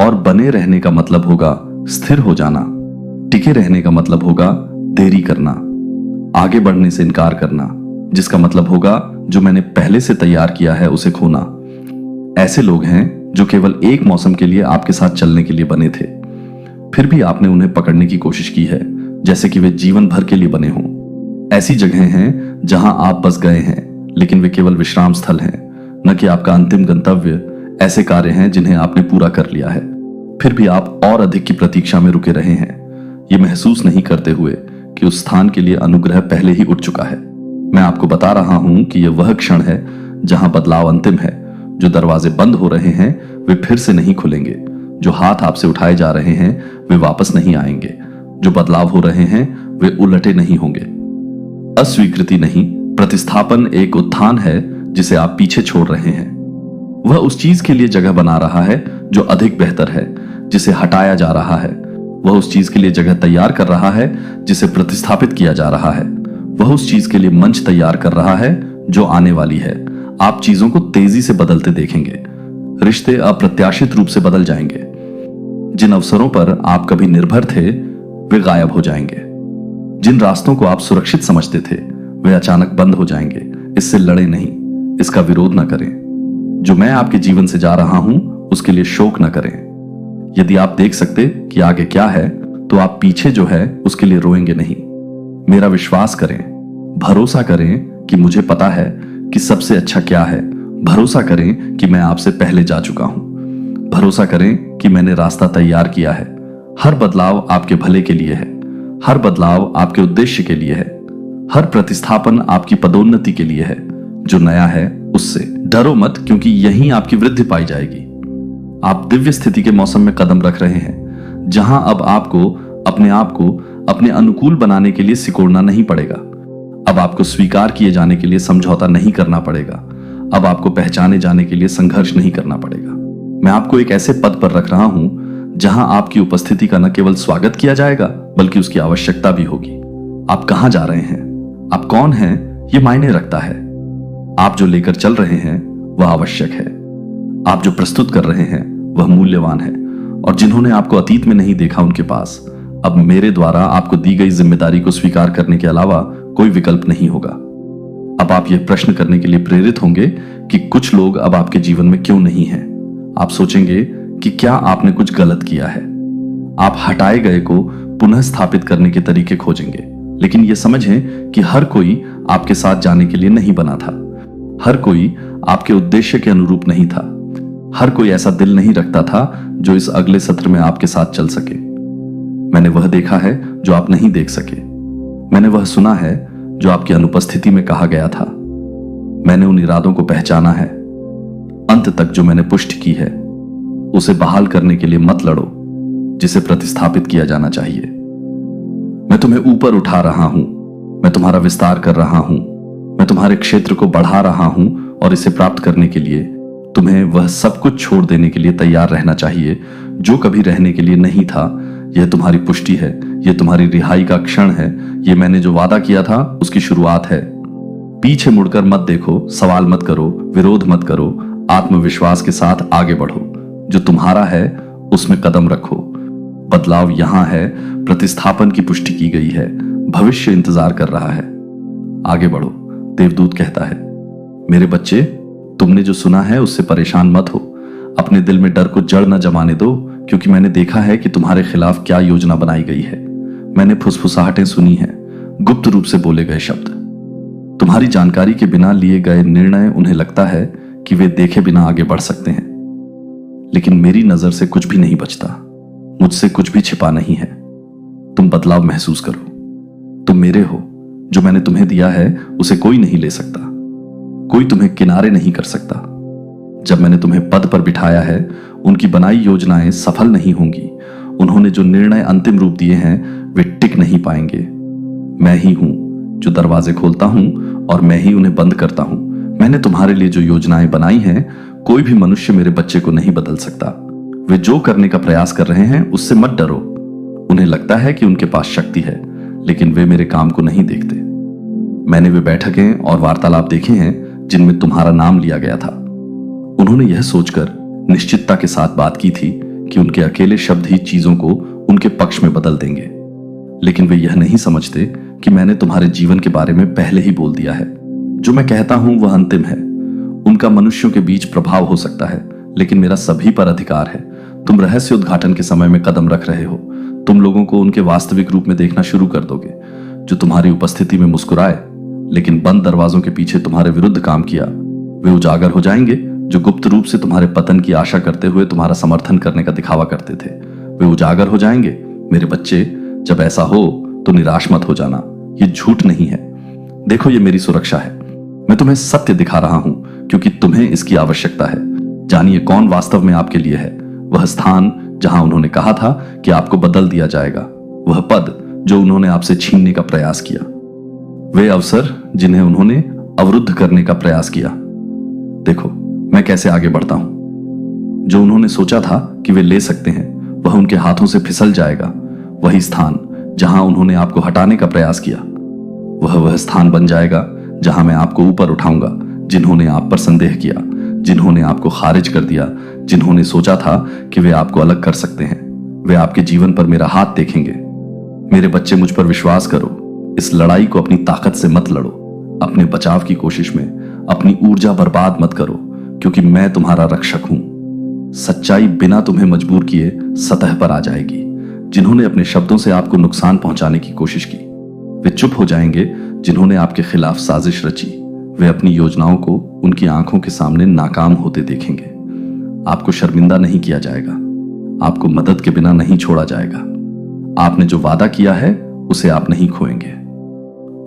और बने रहने का मतलब होगा स्थिर हो जाना। टिके रहने का मतलब होगा देरी करना, आगे बढ़ने से इनकार करना, जिसका मतलब होगा जो मैंने पहले से तैयार किया है उसे खोना। ऐसे लोग हैं जो केवल एक मौसम के लिए आपके साथ चलने के लिए बने थे, फिर भी आपने उन्हें पकड़ने की कोशिश की है जैसे कि वे जीवन भर के लिए बने हों। ऐसी जगहें हैं जहां आप बस गए हैं, लेकिन वे केवल विश्राम स्थल हैं, न कि आपका अंतिम गंतव्य। ऐसे कार्य हैं जिन्हें आपने पूरा कर लिया है, फिर भी आप और अधिक की प्रतीक्षा में रुके रहे हैं, ये महसूस नहीं करते हुए कि उस स्थान के लिए अनुग्रह पहले ही उठ चुका है। मैं आपको बता रहा हूं कि यह वह क्षण है जहां बदलाव अंतिम है। जो दरवाजे बंद हो रहे हैं वे फिर से नहीं खुलेंगे। जो हाथ आपसे उठाए जा रहे हैं वे वापस नहीं आएंगे। जो बदलाव हो रहे हैं वे उलटे नहीं होंगे। अस्वीकृति नहीं, प्रतिस्थापन एक उत्थान है जिसे आप पीछे छोड़ रहे हैं। वह उस चीज के लिए जगह बना रहा है जो अधिक बेहतर है, जिसे हटाया जा रहा है। वह उस चीज के लिए जगह तैयार कर रहा है जिसे प्रतिस्थापित किया जा रहा है। वह उस चीज के लिए मंच तैयार कर रहा है जो आने वाली है। आप चीजों को तेजी से बदलते देखेंगे। रिश्ते अप्रत्याशित रूप से बदल जाएंगे। जिन अवसरों पर आप कभी निर्भर थे वे गायब हो जाएंगे। जिन रास्तों को आप सुरक्षित समझते थे वे अचानक बंद हो जाएंगे। इससे लड़े नहीं, इसका विरोध न करें। जो मैं आपके जीवन से जा रहा हूं उसके लिए शोक न करें। यदि आप देख सकते कि आगे क्या है तो आप पीछे जो है उसके लिए रोएंगे नहीं। मेरा विश्वास करें, भरोसा करें कि मुझे पता है कि सबसे अच्छा क्या है। भरोसा करें कि मैं आपसे पहले जा चुका हूं। भरोसा करें कि मैंने रास्ता तैयार किया है। हर बदलाव आपके भले के लिए है। हर बदलाव आपके उद्देश्य के लिए है। हर प्रतिस्थापन आपकी पदोन्नति के लिए है। जो नया है उससे डरो मत, क्योंकि यहीं आपकी वृद्धि पाई जाएगी। आप दिव्य स्थिति के मौसम में कदम रख रहे हैं, जहां अब आपको अपने आप को अपने अनुकूल बनाने के लिए सिकोड़ना नहीं पड़ेगा। अब आपको स्वीकार किए जाने के लिए समझौता नहीं करना पड़ेगा। अब आपको पहचाने जाने के लिए संघर्ष नहीं करना पड़ेगा। मैं आपको एक ऐसे पद पर रख रहा हूं जहां आपकी उपस्थिति का न केवल स्वागत किया जाएगा बल्कि उसकी आवश्यकता भी होगी। आप कहां जा रहे हैं, आप कौन हैं, यह मायने रखता है। आप जो लेकर चल रहे हैं वह आवश्यक है। आप जो प्रस्तुत कर रहे हैं वह मूल्यवान है। और जिन्होंने आपको अतीत में नहीं देखा उनके पास अब मेरे द्वारा आपको दी गई जिम्मेदारी को स्वीकार करने के अलावा कोई विकल्प नहीं होगा। अब आप यह प्रश्न करने के लिए प्रेरित होंगे कि कुछ लोग अब आपके जीवन में क्यों नहीं हैं। आप सोचेंगे कि क्या आपने कुछ गलत किया है। आप हटाए गए को पुनः स्थापित करने के तरीके खोजेंगे, लेकिन यह समझें कि हर कोई आपके साथ जाने के लिए नहीं बना था। हर कोई आपके उद्देश्य के अनुरूप नहीं था। हर कोई ऐसा दिल नहीं रखता था जो इस अगले सत्र में आपके साथ चल सके। मैंने वह देखा है जो आप नहीं देख सके। मैंने वह सुना है जो आपकी अनुपस्थिति में कहा गया था। मैंने उन इरादों को पहचाना है। अंत तक जो मैंने पुष्टि की है उसे बहाल करने के लिए मत लड़ो जिसे प्रतिस्थापित किया जाना चाहिए। मैं तुम्हें ऊपर उठा रहा हूं। मैं तुम्हारा विस्तार कर रहा हूं। मैं तुम्हारे क्षेत्र को बढ़ा रहा हूं और इसे प्राप्त करने के लिए तुम्हें वह सब कुछ छोड़ देने के लिए तैयार रहना चाहिए जो कभी रहने के लिए नहीं था। यह तुम्हारी पुष्टि है। यह तुम्हारी रिहाई का क्षण है। यह मैंने जो वादा किया था उसकी शुरुआत है। पीछे मुड़कर मत देखो, सवाल मत करो, विरोध मत करो। आत्मविश्वास के साथ आगे बढ़ो। जो तुम्हारा है उसमें कदम रखो। बदलाव यहां है, प्रतिस्थापन की पुष्टि की गई है, भविष्य इंतजार कर रहा है। आगे बढ़ो, देवदूत कहता है। मेरे बच्चे, तुमने जो सुना है उससे परेशान मत हो। अपने दिल में डर को जड़ न जमाने दो, क्योंकि मैंने देखा है कि तुम्हारे खिलाफ क्या योजना बनाई गई है। मैंने फुसफुसाहटें सुनी हैं, गुप्त रूप से बोले गए शब्द। तुम्हारी जानकारी के बिना लिए गए निर्णय उन्हें लगता है कि वे देखे बिना आगे बढ़ सकते हैं, लेकिन मेरी नजर से कुछ भी नहीं बचता, मुझसे कुछ भी छिपा नहीं है। तुम बदलाव महसूस करो। तुम मेरे हो, जो मैंने तुम्हें दिया है उसे कोई नहीं ले सकता, कोई तुम्हें किनारे नहीं कर सकता। जब मैंने तुम्हें पद पर बिठाया है, उनकी बनाई योजनाएं सफल नहीं होंगी। उन्होंने जो निर्णय अंतिम रूप दिए हैं वे टिक नहीं पाएंगे। मैं ही हूं जो दरवाजे खोलता हूं और मैं ही उन्हें बंद करता हूं। मैंने तुम्हारे लिए जो योजनाएं बनाई हैं, कोई भी मनुष्य मेरे बच्चे को नहीं बदल सकता। वे जो करने का प्रयास कर रहे हैं उससे मत डरो। उन्हें लगता है कि उनके पास शक्ति है, लेकिन वे मेरे काम को नहीं देखते। मैंने वे बैठकें और वार्तालाप देखे हैं जिनमें तुम्हारा नाम लिया गया था। उन्होंने यह सोचकर निश्चितता के साथ बात की थी कि उनके अकेले शब्द ही चीजों को उनके पक्ष में बदल देंगे, लेकिन वे यह नहीं समझते कि मैंने तुम्हारे जीवन के बारे में पहले ही बोल दिया है। जो मैं कहता हूं वह अंतिम है। उनका मनुष्यों के बीच प्रभाव हो सकता है, लेकिन मेरा सभी पर अधिकार है। तुम रहस्य उद्घाटन के समय में कदम रख रहे हो। तुम लोगों को उनके वास्तविक रूप में देखना शुरू कर दोगे, जो तुम्हारी उपस्थिति में मुस्कुराए लेकिन बंद दरवाजों के पीछे तुम्हारे विरुद्ध काम किया। वे उजागर हो जाएंगे जो गुप्त रूप से तुम्हारे पतन की आशा करते हुए तुम्हारा समर्थन करने का दिखावा करते थे। वे उजागर हो जाएंगे। मेरे बच्चे, जब ऐसा हो तो निराश मत हो जाना। ये झूठ नहीं है। देखो, ये मेरी सुरक्षा है। मैं तुम्हें सत्य दिखा रहा हूं क्योंकि तुम्हें इसकी आवश्यकता है। जानिए कौन वास्तव में आपके लिए है। वह स्थान जहां उन्होंने कहा था कि आपको बदल दिया जाएगा, वह पद जो उन्होंने आपसे छीनने का प्रयास किया, वे अवसर जिन्हें उन्होंने अवरुद्ध करने का प्रयास किया। देखो मैं कैसे आगे बढ़ता हूं। जो उन्होंने सोचा था कि वे ले सकते हैं, वह उनके हाथों से फिसल जाएगा। वही स्थान जहां उन्होंने आपको हटाने का प्रयास किया, वह स्थान बन जाएगा जहां मैं आपको ऊपर उठाऊंगा। जिन्होंने आप पर संदेह किया, जिन्होंने आपको खारिज कर दिया, जिन्होंने सोचा था कि वे आपको अलग कर सकते हैं, वे आपके जीवन पर मेरा हाथ देखेंगे। मेरे बच्चे, मुझ पर विश्वास करो। इस लड़ाई को अपनी ताकत से मत लड़ो। अपने बचाव की कोशिश में अपनी ऊर्जा बर्बाद मत करो, क्योंकि मैं तुम्हारा रक्षक हूं। सच्चाई बिना तुम्हें मजबूर किए सतह पर आ जाएगी। जिन्होंने अपने शब्दों से आपको नुकसान पहुंचाने की कोशिश की, वे चुप हो जाएंगे। जिन्होंने आपके खिलाफ साजिश रची, वे अपनी योजनाओं को उनकी आंखों के सामने नाकाम होते देखेंगे। आपको शर्मिंदा नहीं किया जाएगा, आपको मदद के बिना नहीं छोड़ा जाएगा। आपने जो वादा किया है उसे आप नहीं खोएंगे।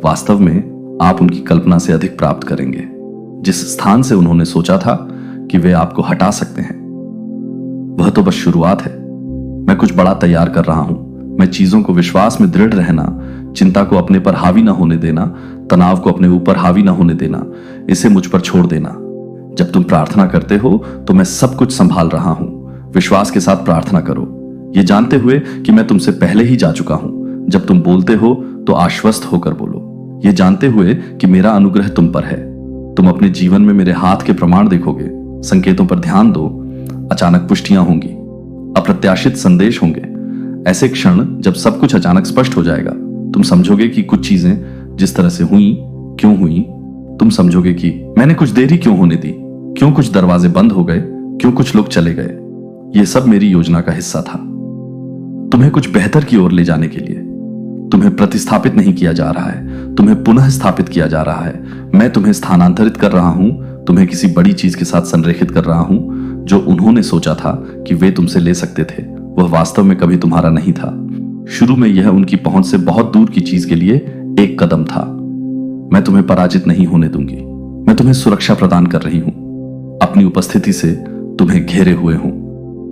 वास्तव में आप उनकी कल्पना से अधिक प्राप्त करेंगे। जिस स्थान से उन्होंने सोचा था कि वे आपको हटा सकते हैं, वह तो बस शुरुआत है। मैं कुछ बड़ा तैयार कर रहा हूं। मैं चीजों को विश्वास में दृढ़ रहना, चिंता को अपने पर हावी ना होने देना, तनाव को अपने ऊपर हावी ना होने देना, इसे मुझ पर छोड़ देना। जब तुम प्रार्थना करते हो तो मैं सब कुछ संभाल रहा हूं। विश्वास के साथ प्रार्थना करो, ये जानते हुए कि मैं तुमसे पहले ही जा चुका हूं। जब तुम बोलते हो तो आश्वस्त होकर बोलो, ये जानते हुए कि मेरा अनुग्रह तुम पर है। तुम अपने जीवन में मेरे हाथ के प्रमाण देखोगे। संकेतों पर ध्यान दो। अचानक पुष्टियां होंगी, अप्रत्याशित संदेश होंगे। ऐसे क्षण जब सब कुछ अचानक स्पष्ट हो जाएगा, तुम समझोगे कि कुछ चीजें जिस तरह से हुई, क्यों हुई। तुम समझोगे कि मैंने कुछ देरी क्यों होने दी, क्यों कुछ दरवाजे बंद हो गए, क्यों कुछ लोग चले गए। यह सब मेरी योजना का हिस्सा था, तुम्हें कुछ बेहतर की ओर ले जाने के लिए। तुम्हें प्रतिस्थापित नहीं किया जा रहा है, तुम्हें पुनः स्थापित किया जा रहा है। मैं तुम्हें स्थानांतरित कर रहा हूं, तुम्हें किसी बड़ी चीज के साथ संरेखित कर रहा हूं। जो उन्होंने सोचा था कि वे तुमसे ले सकते थे, वह वास्तव में कभी तुम्हारा नहीं था। शुरू में यह उनकी पहुंच से बहुत दूर की चीज के लिए एक कदम था। मैं तुम्हें पराजित नहीं होने दूंगी। मैं तुम्हें सुरक्षा प्रदान कर रही हूं। अपनी उपस्थिति से तुम्हें घेरे हुए हूं।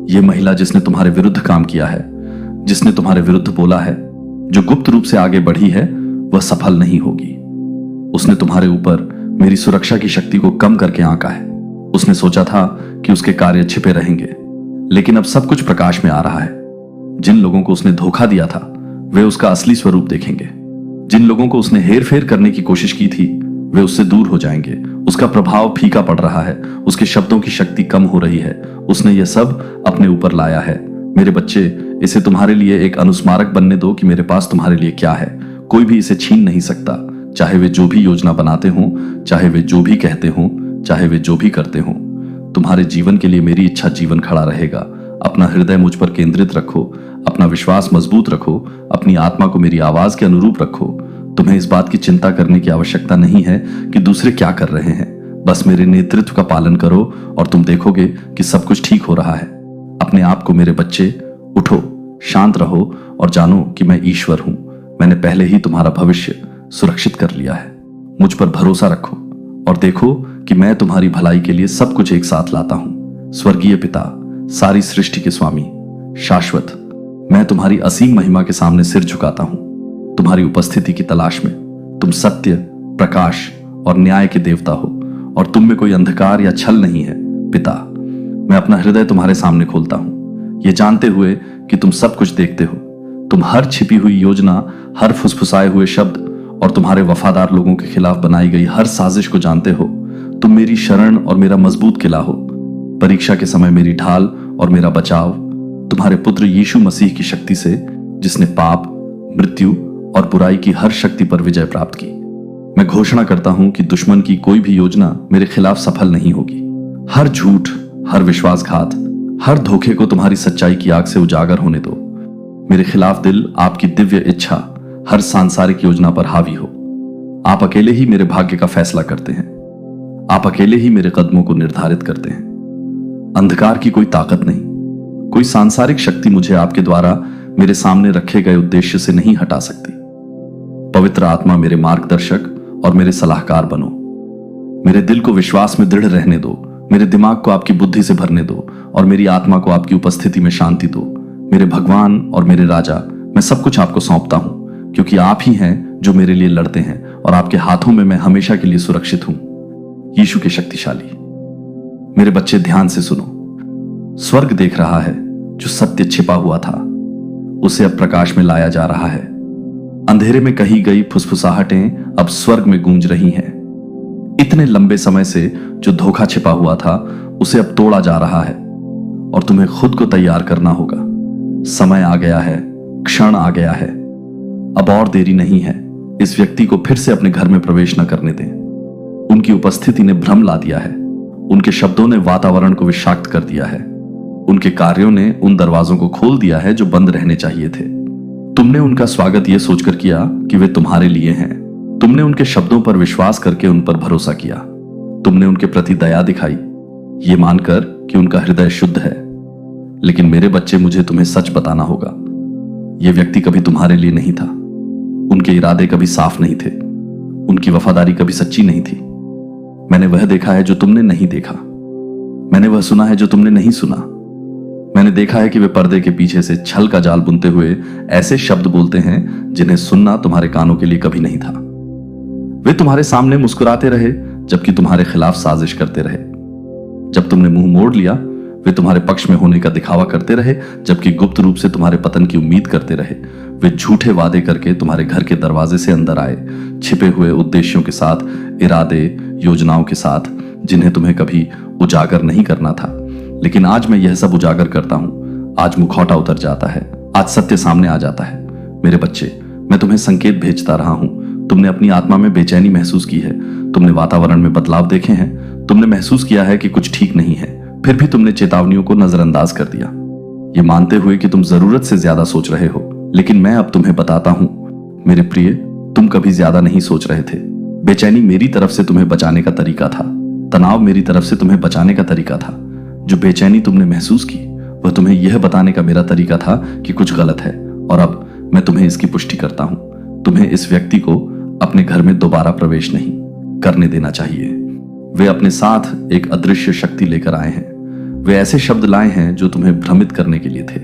यह महिला जिसने तुम्हारे विरुद्ध काम किया है, जिसने तुम्हारे विरुद्ध बोला है, जो गुप्त रूप से आगे बढ़ी है, वह सफल नहीं होगी। उसने तुम्हारे ऊपर मेरी सुरक्षा की शक्ति को कम करके आंका है। उसने सोचा था कि उसके कार्य छिपे रहेंगे, लेकिन अब सब कुछ प्रकाश में आ रहा है। जिन लोगों को उसने धोखा दिया था, वे उसका असली स्वरूप देखेंगे। जिन लोगों को उसने हेर फेर करने की कोशिश की थी, वे उससे दूर हो जाएंगे। उसका प्रभाव फीका पड़ रहा है, उसके शब्दों की शक्ति कम हो रही है। उसने यह सब अपने ऊपर लाया है। मेरे बच्चे, इसे तुम्हारे लिए एक अनुस्मारक बनने दो कि मेरे पास तुम्हारे लिए क्या है। कोई भी इसे छीन नहीं सकता, चाहे वे जो भी योजना बनाते हों, चाहे वे जो भी कहते हों, चाहे वे जो भी करते हों। तुम्हारे जीवन के लिए मेरी इच्छा जीवन खड़ा रहेगा। अपना हृदय मुझ पर केंद्रित रखो, अपना विश्वास मजबूत रखो, अपनी आत्मा को मेरी आवाज के अनुरूप रखो। तुम्हें इस बात की चिंता करने की आवश्यकता नहीं है कि दूसरे क्या कर रहे हैं। बस मेरे नेतृत्व का पालन करो और तुम देखोगे कि सब कुछ ठीक हो रहा है। अपने आप को मेरे बच्चे, उठो, शांत रहो और जानो कि मैं ईश्वर हूं। मैंने पहले ही तुम्हारा भविष्य सुरक्षित कर लिया है। मुझ पर भरोसा रखो और देखो कि मैं तुम्हारी भलाई के लिए सब कुछ एक साथ लाता हूं। स्वर्गीय पिता, सारी सृष्टि के स्वामी, शाश्वत, मैं तुम्हारी असीम महिमा के सामने सिर झुकाता हूं। तुम्हारी उपस्थिति की तलाश में तुम सत्य, प्रकाश और न्याय के देवता हो और तुम में कोई अंधकार या छल नहीं है। पिता, मैं अपना हृदय तुम्हारे सामने खोलता हूं, ये जानते हुए कि तुम सब कुछ देखते हो। तुम हर छिपी हुई योजना, हर फुसफुसाए हुए शब्द और तुम्हारे वफादार लोगों के खिलाफ बनाई गई हर साजिश को जानते हो। तुम मेरी शरण और मेरा मजबूत किला हो, परीक्षा के समय मेरी ढाल और मेरा बचाव। तुम्हारे पुत्र यीशु मसीह की शक्ति से, जिसने पाप, मृत्यु और बुराई की हर शक्ति पर विजय प्राप्त की, मैं घोषणा करता हूं कि दुश्मन की कोई भी योजना मेरे खिलाफ सफल नहीं होगी। हर झूठ, हर विश्वासघात, हर धोखे को तुम्हारी सच्चाई की आग से उजागर होने दो। मेरे खिलाफ दिल आपकी दिव्य इच्छा हर सांसारिक योजना पर हावी हो। आप अकेले ही मेरे भाग्य का फैसला करते हैं। आप अकेले ही मेरे कदमों को निर्धारित करते हैं। अंधकार की कोई ताकत नहीं, कोई सांसारिक शक्ति मुझे आपके द्वारा मेरे सामने रखे गए उद्देश्य से नहीं हटा सकती। पवित्र आत्मा मेरे मार्गदर्शक और मेरे सलाहकार बनो। मेरे दिल को विश्वास में दृढ़ रहने दो, मेरे दिमाग को आपकी बुद्धि से भरने दो और मेरी आत्मा को आपकी उपस्थिति में शांति दो। मेरे भगवान और मेरे राजा, मैं सब कुछ आपको सौंपता हूं, क्योंकि आप ही हैं जो मेरे लिए लड़ते हैं और आपके हाथों में मैं हमेशा के लिए सुरक्षित हूं। यीशु के शक्तिशाली। मेरे बच्चे, ध्यान से सुनो। स्वर्ग देख रहा है, जो सत्य छिपा हुआ था उसे अब प्रकाश में लाया जा रहा है। अंधेरे में कही गई फुसफुसाहटें अब स्वर्ग में गूंज रही हैं। इतने लंबे समय से जो धोखा छिपा हुआ था उसे अब तोड़ा जा रहा है और तुम्हें खुद को तैयार करना होगा। समय आ गया है, क्षण आ गया है, अब और देरी नहीं है। इस व्यक्ति को फिर से अपने घर में प्रवेश न करने दें। उनकी उपस्थिति ने भ्रम ला दिया है। उनके शब्दों ने वातावरण को विषाक्त कर दिया है। उनके कार्यों ने उन दरवाजों को खोल दिया है जो बंद रहने चाहिए थे। तुमने उनका स्वागत यह सोचकर किया कि वे तुम्हारे लिए हैं। तुमने उनके शब्दों पर विश्वास करके उन पर भरोसा किया। तुमने उनके प्रति दया दिखाई, ये मानकर कि उनका हृदय शुद्ध है। लेकिन मेरे बच्चे, मुझे तुम्हें सच बताना होगा, यह व्यक्ति कभी तुम्हारे लिए नहीं था। उनके इरादे कभी साफ नहीं थे। उनकी वफादारी कभी सच्ची नहीं थी। मैंने वह देखा है जो तुमने नहीं देखा। मैंने वह सुना है जो तुमने नहीं सुना। मैंने देखा है कि वे पर्दे के पीछे से छल का जाल बुनते हुए ऐसे शब्द बोलते हैं जिन्हें सुनना तुम्हारे कानों के लिए कभी नहीं था। वे तुम्हारे सामने मुस्कुराते रहे जबकि तुम्हारे खिलाफ साजिश करते रहे। जब तुमने मुंह मोड़ लिया, वे तुम्हारे पक्ष में होने का दिखावा करते रहे जबकि गुप्त रूप से तुम्हारे पतन की उम्मीद करते रहे। वे झूठे वादे करके तुम्हारे घर के दरवाजे से अंदर आए, छिपे हुए उद्देश्यों के साथ, इरादे, योजनाओं के साथ, जिन्हें तुम्हें कभी उजागर नहीं करना था। लेकिन आज मैं यह सब उजागर करता हूं। आज मुखौटा उतर जाता है, आज सत्य सामने आ जाता है। मेरे बच्चे, मैं तुम्हें संकेत भेजता रहा हूं। तुमने अपनी आत्मा में बेचैनी महसूस की है। तुमने वातावरण में बदलाव देखे हैं। तुमने महसूस किया है कि कुछ ठीक नहीं है। फिर भी तुमने चेतावनियों को नजरअंदाज कर दिया, ये मानते हुए कि तुम जरूरत से ज्यादा सोच रहे हो। लेकिन मैं अब तुम्हें बताता हूं, मेरे प्रिय, तुम कभी ज्यादा नहीं सोच रहे थे। बेचैनी मेरी तरफ से तुम्हें बचाने का तरीका था। तनाव मेरी तरफ से तुम्हें बचाने का तरीका था। जो बेचैनी तुमने महसूस की, वह तुम्हें यह बताने का मेरा तरीका था कि कुछ गलत है। और अब मैं तुम्हें इसकी पुष्टि करता हूं। तुम्हें इस व्यक्ति को अपने घर में दोबारा प्रवेश नहीं करने देना चाहिए। वे अपने साथ एक अदृश्य शक्ति लेकर आए हैं। वे ऐसे शब्द लाए हैं जो तुम्हें भ्रमित करने के लिए थे।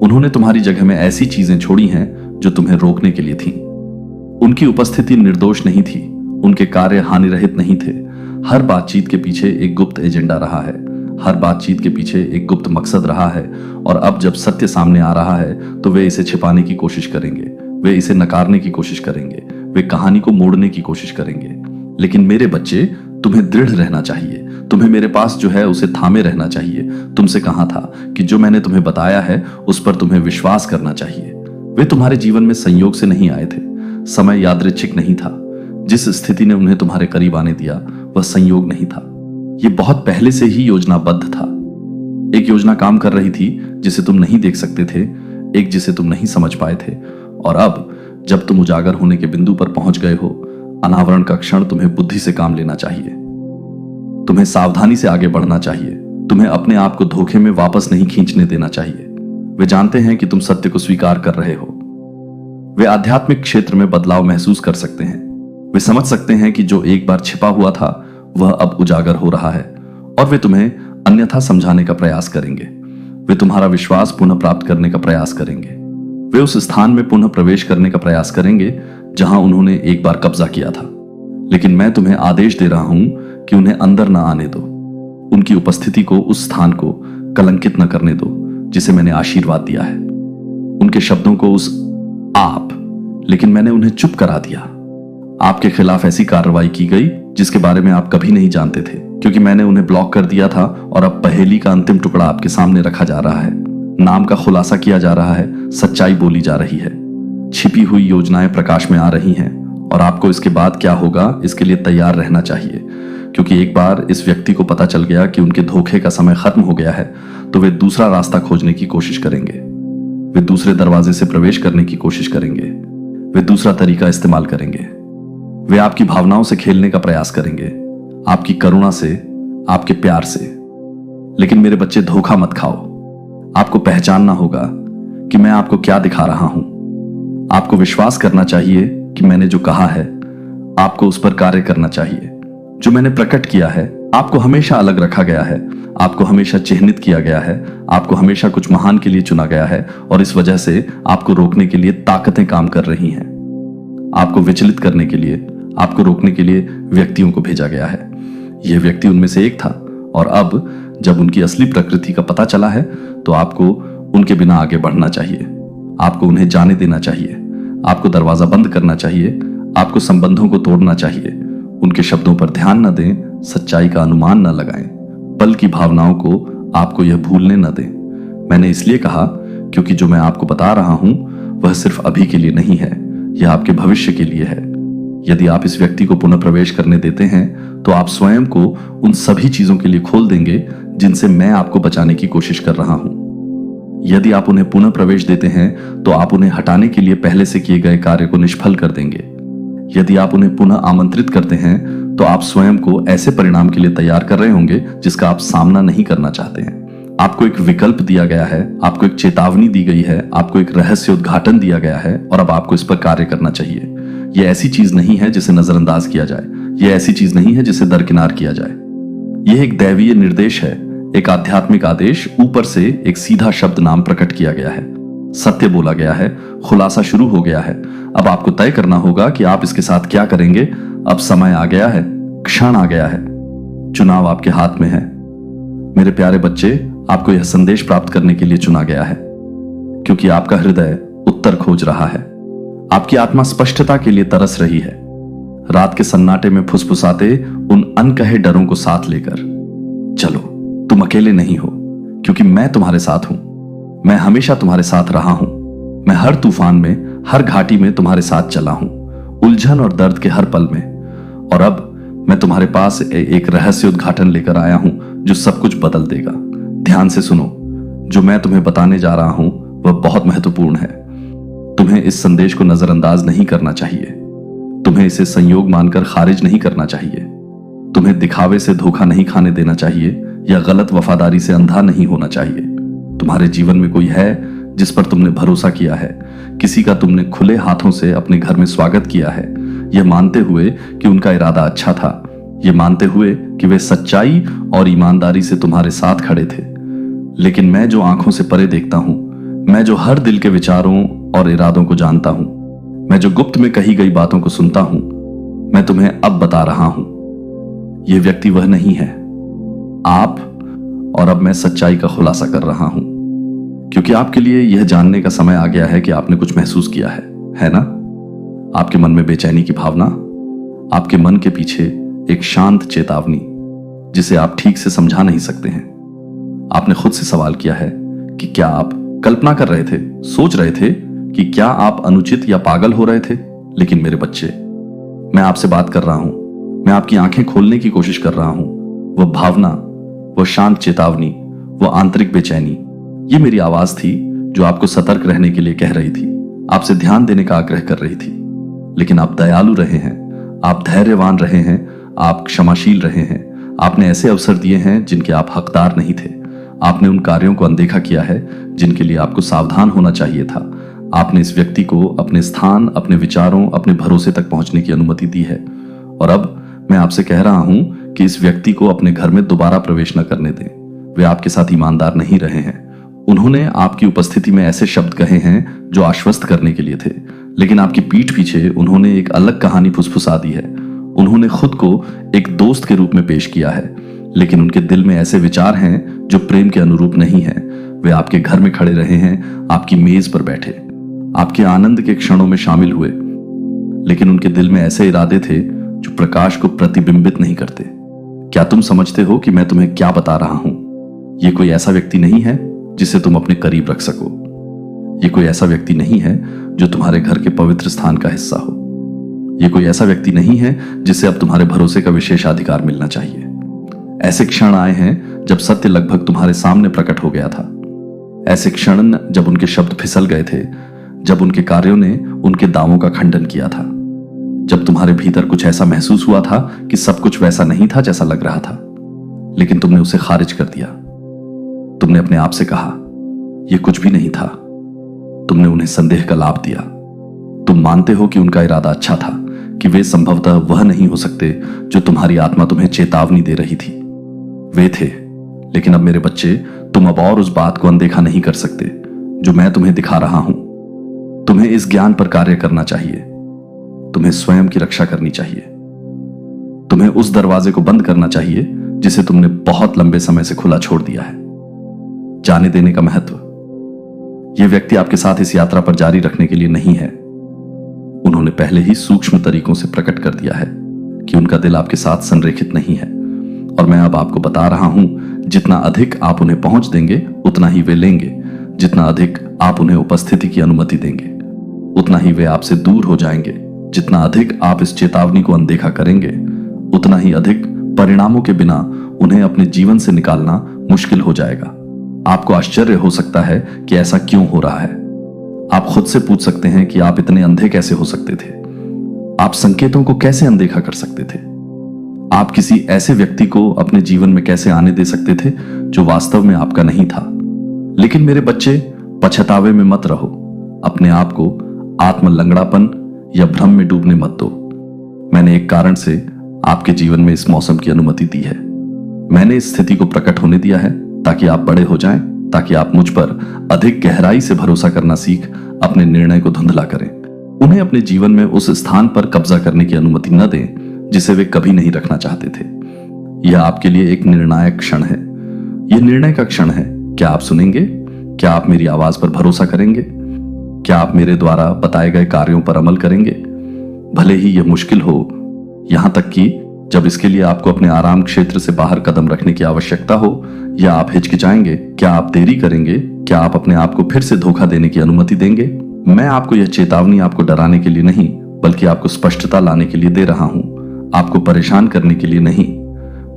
उन्होंने तुम्हारी जगह में ऐसी चीजें छोड़ी हैं जो तुम्हें रोकने के लिए थीं। उनकी उपस्थिति निर्दोष नहीं थी। उनके कार्य हानि रहित नहीं थे। हर बातचीत के पीछे एक गुप्त एजेंडा रहा है। हर बातचीत के पीछे एक गुप्त मकसद रहा है। और अब जब सत्य सामने आ रहा है तो वे इसे छिपाने की कोशिश करेंगे। वे इसे नकारने की कोशिश करेंगे। वे कहानी को मोड़ने की कोशिश करेंगे। लेकिन मेरे बच्चे, तुम्हें दृढ़ रहना चाहिए। तुम्हें मेरे पास जो है उसे थामे रहना चाहिए। तुमसे कहा था कि जो मैंने तुम्हें बताया है उस पर तुम्हें विश्वास करना चाहिए। वे तुम्हारे जीवन में संयोग से नहीं आए थे, समय यादृच्छिक नहीं था। जिस स्थिति ने उन्हें तुम्हारे करीब आने दिया वह संयोग नहीं था, यह बहुत पहले से ही योजनाबद्ध था। एक योजना काम कर रही थी जिसे तुम नहीं देख सकते थे, एक जिसे तुम नहीं समझ पाए थे। और अब जब तुम उजागर होने के बिंदु पर पहुंच गए हो, अनावरण का क्षण तुम्हें बुद्धि से काम लेना चाहिए। तुम्हें सावधानी से आगे बढ़ना चाहिए। तुम्हें अपने आप को धोखे में वापस नहीं खींचने देना चाहिए। वे जानते हैं कि तुम सत्य को स्वीकार कर रहे हो। वे आध्यात्मिक क्षेत्र में बदलाव महसूस कर सकते हैं। वे समझ सकते हैं कि जो एक बार छिपा हुआ था वह अब उजागर हो रहा है, और वे तुम्हें अन्यथा समझाने का प्रयास करेंगे। वे तुम्हारा विश्वास पुनः प्राप्त करने का प्रयास करेंगे। वे उस स्थान में पुनः प्रवेश करने का प्रयास करेंगे जहां उन्होंने एक बार कब्जा किया था। लेकिन मैं तुम्हें आदेश दे रहा हूं कि उन्हें अंदर न आने दो। उनकी उपस्थिति को, उस स्थान को कलंकित न करने दो जिसे मैंने आशीर्वाद दिया है। उनके शब्दों को उस आप, लेकिन मैंने उन्हें चुप करा दिया। आपके खिलाफ ऐसी कार्रवाई की गई जिसके बारे में आप कभी नहीं जानते थे, क्योंकि मैंने उन्हें ब्लॉक कर दिया था। और अब पहेली का अंतिम टुकड़ा आपके सामने रखा जा रहा है। नाम का खुलासा किया जा रहा है, सच्चाई बोली जा रही है, छिपी हुई योजनाएं प्रकाश में आ रही हैं। और आपको इसके बाद क्या होगा इसके लिए तैयार रहना चाहिए, क्योंकि एक बार इस व्यक्ति को पता चल गया कि उनके धोखे का समय खत्म हो गया है, तो वे दूसरा रास्ता खोजने की कोशिश करेंगे। वे दूसरे दरवाजे से प्रवेश करने की कोशिश करेंगे। वे दूसरा तरीका इस्तेमाल करेंगे। वे आपकी भावनाओं से खेलने का प्रयास करेंगे, आपकी करुणा से, आपके प्यार से। लेकिन मेरे बच्चे, धोखा मत खाओ। आपको पहचानना होगा कि मैं आपको क्या दिखा रहा हूं। आपको विश्वास करना चाहिए कि मैंने जो कहा है आपको उस पर कार्य करना चाहिए। जो मैंने प्रकट किया है आपको हमेशा अलग रखा गया है, आपको हमेशा चिन्हित किया गया है, आपको हमेशा कुछ महान के लिए चुना गया है। और इस वजह से आपको रोकने के लिए ताकतें काम कर रही हैं। आपको विचलित करने के लिए, आपको रोकने के लिए व्यक्तियों को भेजा गया है। यह व्यक्ति उनमें से एक था, और अब जब उनकी असली प्रकृति का पता चला है तो आपको उनके बिना आगे बढ़ना चाहिए। आपको उन्हें जाने देना चाहिए। आपको दरवाजा बंद करना चाहिए। आपको संबंधों को तोड़ना चाहिए। उनके शब्दों पर ध्यान न दें, सच्चाई का अनुमान न लगाएं, पल की भावनाओं को आपको यह भूलने न दें। मैंने इसलिए कहा क्योंकि जो मैं आपको बता रहा हूं वह सिर्फ अभी के लिए नहीं है, यह आपके भविष्य के लिए है। यदि आप इस व्यक्ति को पुनः प्रवेश करने देते हैं तो आप स्वयं को उन सभी चीजों के लिए खोल देंगे जिनसे मैं आपको बचाने की कोशिश कर रहा हूं। यदि आप उन्हें पुनः प्रवेश देते हैं तो आप उन्हें हटाने के लिए पहले से किए गए कार्य को निष्फल कर देंगे। यदि आप उन्हें पुनः आमंत्रित करते हैं तो आप स्वयं को ऐसे परिणाम के लिए तैयार कर रहे होंगे जिसका आप सामना नहीं करना चाहते हैं। आपको एक विकल्प दिया गया है, आपको एक चेतावनी दी गई है, आपको एक रहस्य उद्घाटन दिया गया है, और अब आपको इस पर कार्य करना चाहिए। यह ऐसी चीज नहीं है जिसे नजरअंदाज किया जाए। यह ऐसी चीज नहीं है जिसे दरकिनार किया जाए। यह एक दैवीय निर्देश है, एक आध्यात्मिक आदेश। ऊपर से एक सीधा शब्द नाम प्रकट किया गया है, सत्य बोला गया है, खुलासा शुरू हो गया है। अब आपको तय करना होगा कि आप इसके साथ क्या करेंगे। अब समय आ गया है, क्षण आ गया है, चुनाव आपके हाथ में है। मेरे प्यारे बच्चे, आपको यह संदेश प्राप्त करने के लिए चुना गया है, क्योंकि आपका हृदय उत्तर खोज रहा है। आपकी आत्मा स्पष्टता के लिए तरस रही है, रात के सन्नाटे में फुसफुसाते उन अनकहे डरों को साथ लेकर। चलो, तुम अकेले नहीं हो, क्योंकि मैं तुम्हारे साथ हूं। मैं हमेशा तुम्हारे साथ रहा हूं। मैं हर तूफान में, हर घाटी में तुम्हारे साथ चला हूं, उलझन और दर्द के हर पल में। और अब मैं तुम्हारे पास एक रहस्य उद्घाटन लेकर आया हूं जो सब कुछ बदल देगा। ध्यान से सुनो, जो मैं तुम्हें बताने जा रहा हूं वह बहुत महत्वपूर्ण है। तुम्हें इस संदेश को नजरअंदाज नहीं करना चाहिए। तुम्हें इसे संयोग मानकर खारिज नहीं करना चाहिए। तुम्हें दिखावे से धोखा नहीं खाने देना चाहिए, या गलत वफादारी से अंधा नहीं होना चाहिए। तुम्हारे जीवन में कोई है जिस पर तुमने भरोसा किया है, किसी का तुमने खुले हाथों से अपने घर में स्वागत किया है, यह मानते हुए कि उनका इरादा अच्छा था, यह मानते हुए कि वे सच्चाई और ईमानदारी से तुम्हारे साथ खड़े थे। लेकिन मैं जो आंखों से परे देखता हूं, मैं जो हर दिल के विचारों और इरादों को जानता हूं, मैं जो गुप्त में कही गई बातों को सुनता हूं, मैं तुम्हें अब बता रहा हूं। यह व्यक्ति वह नहीं है, आप। और अब मैं सच्चाई का खुलासा कर रहा हूं, क्योंकि आपके लिए यह जानने का समय आ गया है कि आपने कुछ महसूस किया है ना? आपके मन में बेचैनी की भावना, आपके मन के पीछे एक शांत चेतावनी, जिसे आप ठीक से समझा नहीं सकते हैं। आपने खुद से सवाल किया है कि क्या आप कल्पना कर रहे थे, सोच रहे थे कि क्या आप अनुचित या पागल हो रहे थे? लेकिन मेरे बच्चे, मैं आपसे बात कर रहा हूं, मैं आपकी आंखें खोलने की कोशिश कर रहा हूं। वह भावना, वह शांत चेतावनी, वह आंतरिक बेचैनी, ये मेरी आवाज थी जो आपको सतर्क रहने के लिए कह रही थी, आपसे ध्यान देने का आग्रह कर रही थी। लेकिन आप दयालु रहे हैं, आप धैर्यवान रहे हैं, आप क्षमाशील रहे हैं। आपने ऐसे अवसर दिए हैं जिनके आप हकदार नहीं थे। आपने उन कार्यों को अनदेखा किया है जिनके लिए आपको सावधान होना चाहिए था। आपने इस व्यक्ति को अपने स्थान, अपने विचारों, अपने भरोसे तक पहुंचने की अनुमति दी है। और अब मैं आपसे कह रहा हूं कि इस व्यक्ति को अपने घर में दोबारा प्रवेश न करने दें। वे आपके साथ ईमानदार नहीं रहे हैं। उन्होंने आपकी उपस्थिति में ऐसे शब्द कहे हैं जो आश्वस्त करने के लिए थे, लेकिन आपकी पीठ पीछे उन्होंने एक अलग कहानी फुसफुसा दी है। उन्होंने खुद को एक दोस्त के रूप में पेश किया है, लेकिन उनके दिल में ऐसे विचार हैं जो प्रेम के अनुरूप नहीं है। वे आपके घर में खड़े रहे हैं, आपकी मेज पर बैठे, आपके आनंद के क्षणों में शामिल हुए, लेकिन उनके दिल में ऐसे इरादे थे जो प्रकाश को प्रतिबिंबित नहीं करते। क्या तुम समझते हो कि मैं तुम्हें क्या बता रहा हूं? यह कोई ऐसा व्यक्ति नहीं है जिसे तुम अपने करीब रख सको। यह कोई ऐसा व्यक्ति नहीं है जो तुम्हारे घर के पवित्र स्थान का हिस्सा हो। यह कोई ऐसा व्यक्ति नहीं है जिसे अब तुम्हारे भरोसे का विशेषाधिकार मिलना चाहिए। ऐसे क्षण आए हैं जब सत्य लगभग तुम्हारे सामने प्रकट हो गया था। ऐसे क्षण जब उनके शब्द फिसल गए थे, जब उनके कार्यों ने उनके दावों का खंडन किया था, जब तुम्हारे भीतर कुछ ऐसा महसूस हुआ था कि सब कुछ वैसा नहीं था जैसा लग रहा था, लेकिन तुमने उसे खारिज कर दिया। तुमने अपने आप से कहा, यह कुछ भी नहीं था। तुमने उन्हें संदेह का लाभ दिया। तुम मानते हो कि उनका इरादा अच्छा था, कि वे संभवतः वह नहीं हो सकते जो तुम्हारी आत्मा तुम्हें चेतावनी दे रही थी। वे थे, लेकिन अब मेरे बच्चे, तुम अब और उस बात को अनदेखा नहीं कर सकते जो मैं तुम्हें दिखा रहा हूं। तुम्हें इस ज्ञान पर कार्य करना चाहिए। तुम्हें स्वयं की रक्षा करनी चाहिए। तुम्हें उस दरवाजे को बंद करना चाहिए जिसे तुमने बहुत लंबे समय से खुला छोड़ दिया है। जाने देने का महत्व। यह व्यक्ति आपके साथ इस यात्रा पर जारी रखने के लिए नहीं है। उन्होंने पहले ही सूक्ष्म तरीकों से प्रकट कर दिया है कि उनका दिल आपके साथ संरेखित नहीं है। और मैं अब आपको बता रहा हूं, जितना अधिक आप उन्हें पहुंच देंगे उतना ही वे लेंगे। जितना अधिक आप उन्हें उपस्थिति की अनुमति देंगे उतना ही वे आपसे दूर हो जाएंगे। जितना अधिक आप इस चेतावनी को अनदेखा करेंगे उतना ही अधिक परिणामों के बिना उन्हें अपने जीवन से निकालना मुश्किल हो जाएगा। आपको आश्चर्य हो सकता है कि ऐसा क्यों हो रहा है। आप खुद से पूछ सकते हैं कि आप इतने अंधे कैसे हो सकते थे। आप संकेतों को कैसे अनदेखा कर सकते थे। आप किसी ऐसे व्यक्ति को अपने जीवन में कैसे आने दे सकते थे जो वास्तव में आपका नहीं था। लेकिन मेरे बच्चे, पछतावे में मत रहो। अपने आप को आत्मलंगड़ापन या भ्रम में डूबने मत दो। मैंने एक कारण से आपके जीवन में इस मौसम की अनुमति दी है। मैंने इस स्थिति को प्रकट होने दिया है ताकि आप बड़े हो जाएं, ताकि आप मुझ पर अधिक गहराई से भरोसा करना सीख अपने निर्णय को धुंधला करें। उन्हें अपने जीवन में उस स्थान पर कब्जा करने की अनुमति न दें जिसे वे कभी नहीं रखना चाहते थे। यह आपके लिए एक निर्णायक क्षण है। यह निर्णय का क्षण है। क्या आप सुनेंगे? क्या आप मेरी आवाज पर भरोसा करेंगे? क्या आप मेरे द्वारा बताए गए कार्यों पर अमल करेंगे? भले ही यह मुश्किल हो, यहां तक कि जब इसके लिए आपको अपने आराम क्षेत्र से बाहर कदम रखने की आवश्यकता हो, या आप हिचकिचाएंगे? क्या आप देरी करेंगे? क्या आप अपने आप को फिर से धोखा देने की अनुमति देंगे? मैं आपको यह चेतावनी आपको डराने के लिए नहीं, बल्कि आपको स्पष्टता लाने के लिए दे रहा हूं। आपको परेशान करने के लिए नहीं,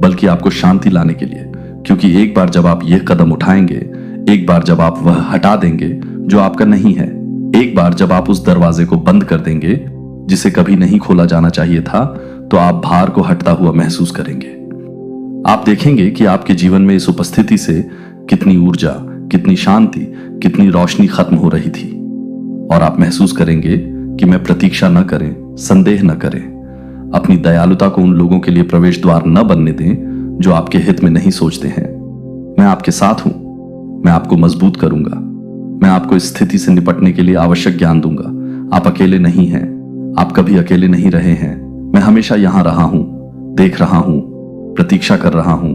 बल्कि आपको शांति लाने के लिए। क्योंकि एक बार जब आप यह कदम उठाएंगे, एक बार जब आप वह हटा देंगे जो आपका नहीं है, एक बार जब आप उस दरवाजे को बंद कर देंगे जिसे कभी नहीं खोला जाना चाहिए था, तो आप भार को हटता हुआ महसूस करेंगे। आप देखेंगे कि आपके जीवन में इस उपस्थिति से कितनी ऊर्जा, कितनी शांति, कितनी रोशनी खत्म हो रही थी। और आप महसूस करेंगे कि मैं प्रतीक्षा न करें, संदेह न करें। अपनी दयालुता को उन लोगों के लिए प्रवेश द्वार न बनने दें जो आपके हित में नहीं सोचते हैं। मैं आपके साथ हूं। मैं आपको मजबूत करूंगा। मैं आपको इस स्थिति से निपटने के लिए आवश्यक ज्ञान दूंगा। आप अकेले नहीं हैं। आप कभी अकेले नहीं रहे हैं। मैं हमेशा यहां रहा हूं, देख रहा हूं, प्रतीक्षा कर रहा हूं,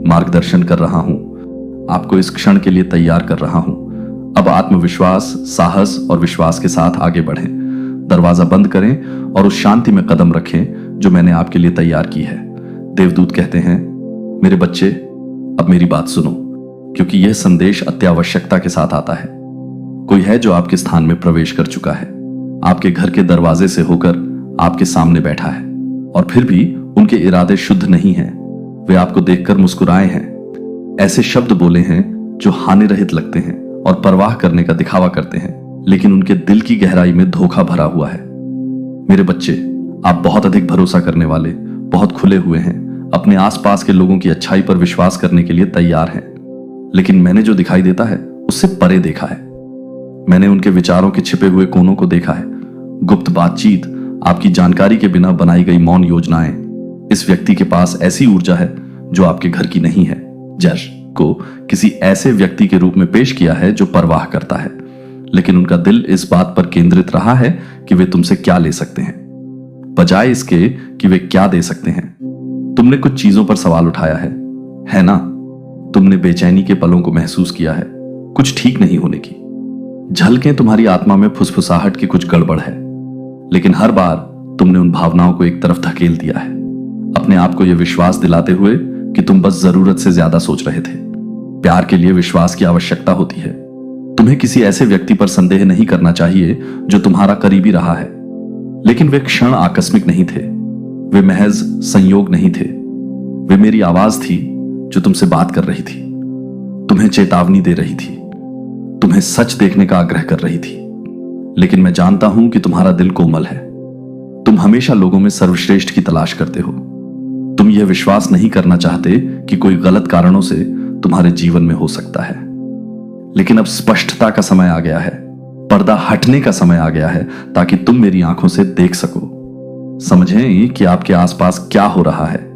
मार्गदर्शन कर रहा हूं, आपको इस क्षण के लिए तैयार कर रहा हूं। अब आत्मविश्वास, साहस और विश्वास के साथ आगे बढ़ें। दरवाजा बंद करें और उस शांति में कदम रखें जो मैंने आपके लिए तैयार की है। देवदूत कहते हैं, मेरे बच्चे, अब मेरी बात सुनो, क्योंकि यह संदेश अत्यावश्यकता के साथ आता है। कोई है जो आपके स्थान में प्रवेश कर चुका है, आपके घर के दरवाजे से होकर आपके सामने बैठा है, और फिर भी उनके इरादे शुद्ध नहीं हैं। वे आपको देखकर मुस्कुराए हैं, ऐसे शब्द बोले हैं जो हानि रहित लगते हैं और परवाह करने का दिखावा करते हैं, लेकिन उनके दिल की गहराई में धोखा भरा हुआ है। मेरे बच्चे, आप बहुत अधिक भरोसा करने वाले, बहुत खुले हुए हैं, अपने आसपास के लोगों की अच्छाई पर विश्वास करने के लिए तैयार हैं। लेकिन मैंने जो दिखाई देता है उससे परे देखा है। मैंने उनके विचारों के छिपे हुए कोनों को देखा है, गुप्त बातचीत, आपकी जानकारी के बिना बनाई गई मौन योजनाएं। इस व्यक्ति के पास ऐसी ऊर्जा है जो आपके घर की नहीं है। जश को किसी ऐसे व्यक्ति के रूप में पेश किया है जो परवाह करता है, लेकिन उनका दिल इस बात पर केंद्रित रहा है कि वे तुमसे क्या ले सकते हैं, बजाय इसके कि वे क्या दे सकते हैं। तुमने कुछ चीजों पर सवाल उठाया है ना? तुमने बेचैनी के पलों को महसूस किया है, कुछ ठीक नहीं होने की झलकें तुम्हारी आत्मा में फुसफुसाहट की कुछ गड़बड़ है। लेकिन हर बार तुमने उन भावनाओं को एक तरफ धकेल दिया है, अपने आप को यह विश्वास दिलाते हुए कि तुम बस जरूरत से ज्यादा सोच रहे थे। प्यार के लिए विश्वास की आवश्यकता होती है। तुम्हें किसी ऐसे व्यक्ति पर संदेह नहीं करना चाहिए जो तुम्हारा करीबी रहा है, लेकिन वे क्षण आकस्मिक नहीं थे, वे महज संयोग नहीं थे। वे मेरी आवाज थी जो तुमसे बात कर रही थी, तुम्हें चेतावनी दे रही थी, तुम्हें सच देखने का आग्रह कर रही थी। लेकिन मैं जानता हूं कि तुम्हारा दिल कोमल है। तुम हमेशा लोगों में सर्वश्रेष्ठ की तलाश करते हो। तुम यह विश्वास नहीं करना चाहते कि कोई गलत कारणों से तुम्हारे जीवन में हो सकता है। लेकिन अब स्पष्टता का समय आ गया है, पर्दा हटने का समय आ गया है, ताकि तुम मेरी आंखों से देख सको, समझें कि आपके आसपास क्या हो रहा है।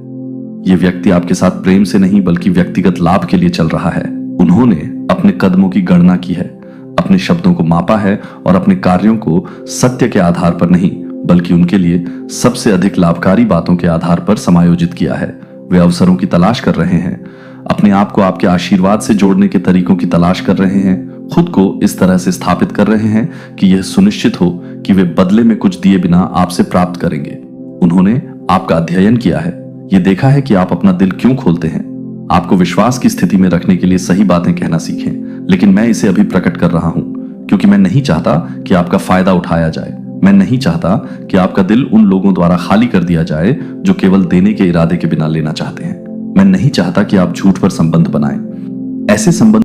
यह व्यक्ति आपके साथ प्रेम से नहीं बल्कि व्यक्तिगत लाभ के लिए चल रहा है। उन्होंने अपने कदमों की गणना की है, अपने शब्दों को मापा है और अपने कार्यों को सत्य के आधार पर नहीं बल्कि उनके लिए सबसे अधिक लाभकारी बातों के आधार पर समायोजित किया है। वे अवसरों की तलाश कर रहे हैं, अपने आप को आपके आशीर्वाद से जोड़ने के तरीकों की तलाश कर रहे हैं, खुद को इस तरह से स्थापित कर रहे हैं कि यह सुनिश्चित हो कि वे बदले में कुछ दिए बिना आपसे प्राप्त करेंगे। उन्होंने आपका अध्ययन किया है, यह देखा है कि आप अपना दिल क्यों खोलते हैं, आपको विश्वास की स्थिति में रखने के लिए सही बातें कहना सीखें। लेकिन मैं इसे अभी प्रकट कर रहा हूं क्योंकि मैं नहीं चाहता कि आपका फायदा उठाया जाए। मैं नहीं चाहता कि आपका दिल उन लोगों द्वारा खाली कर दिया जाए जो केवल देने के इरादे के बिना लेना चाहते हैं। मैं नहीं चाहता कि आप झूठ पर संबंध बनाएं। ऐसे संबंध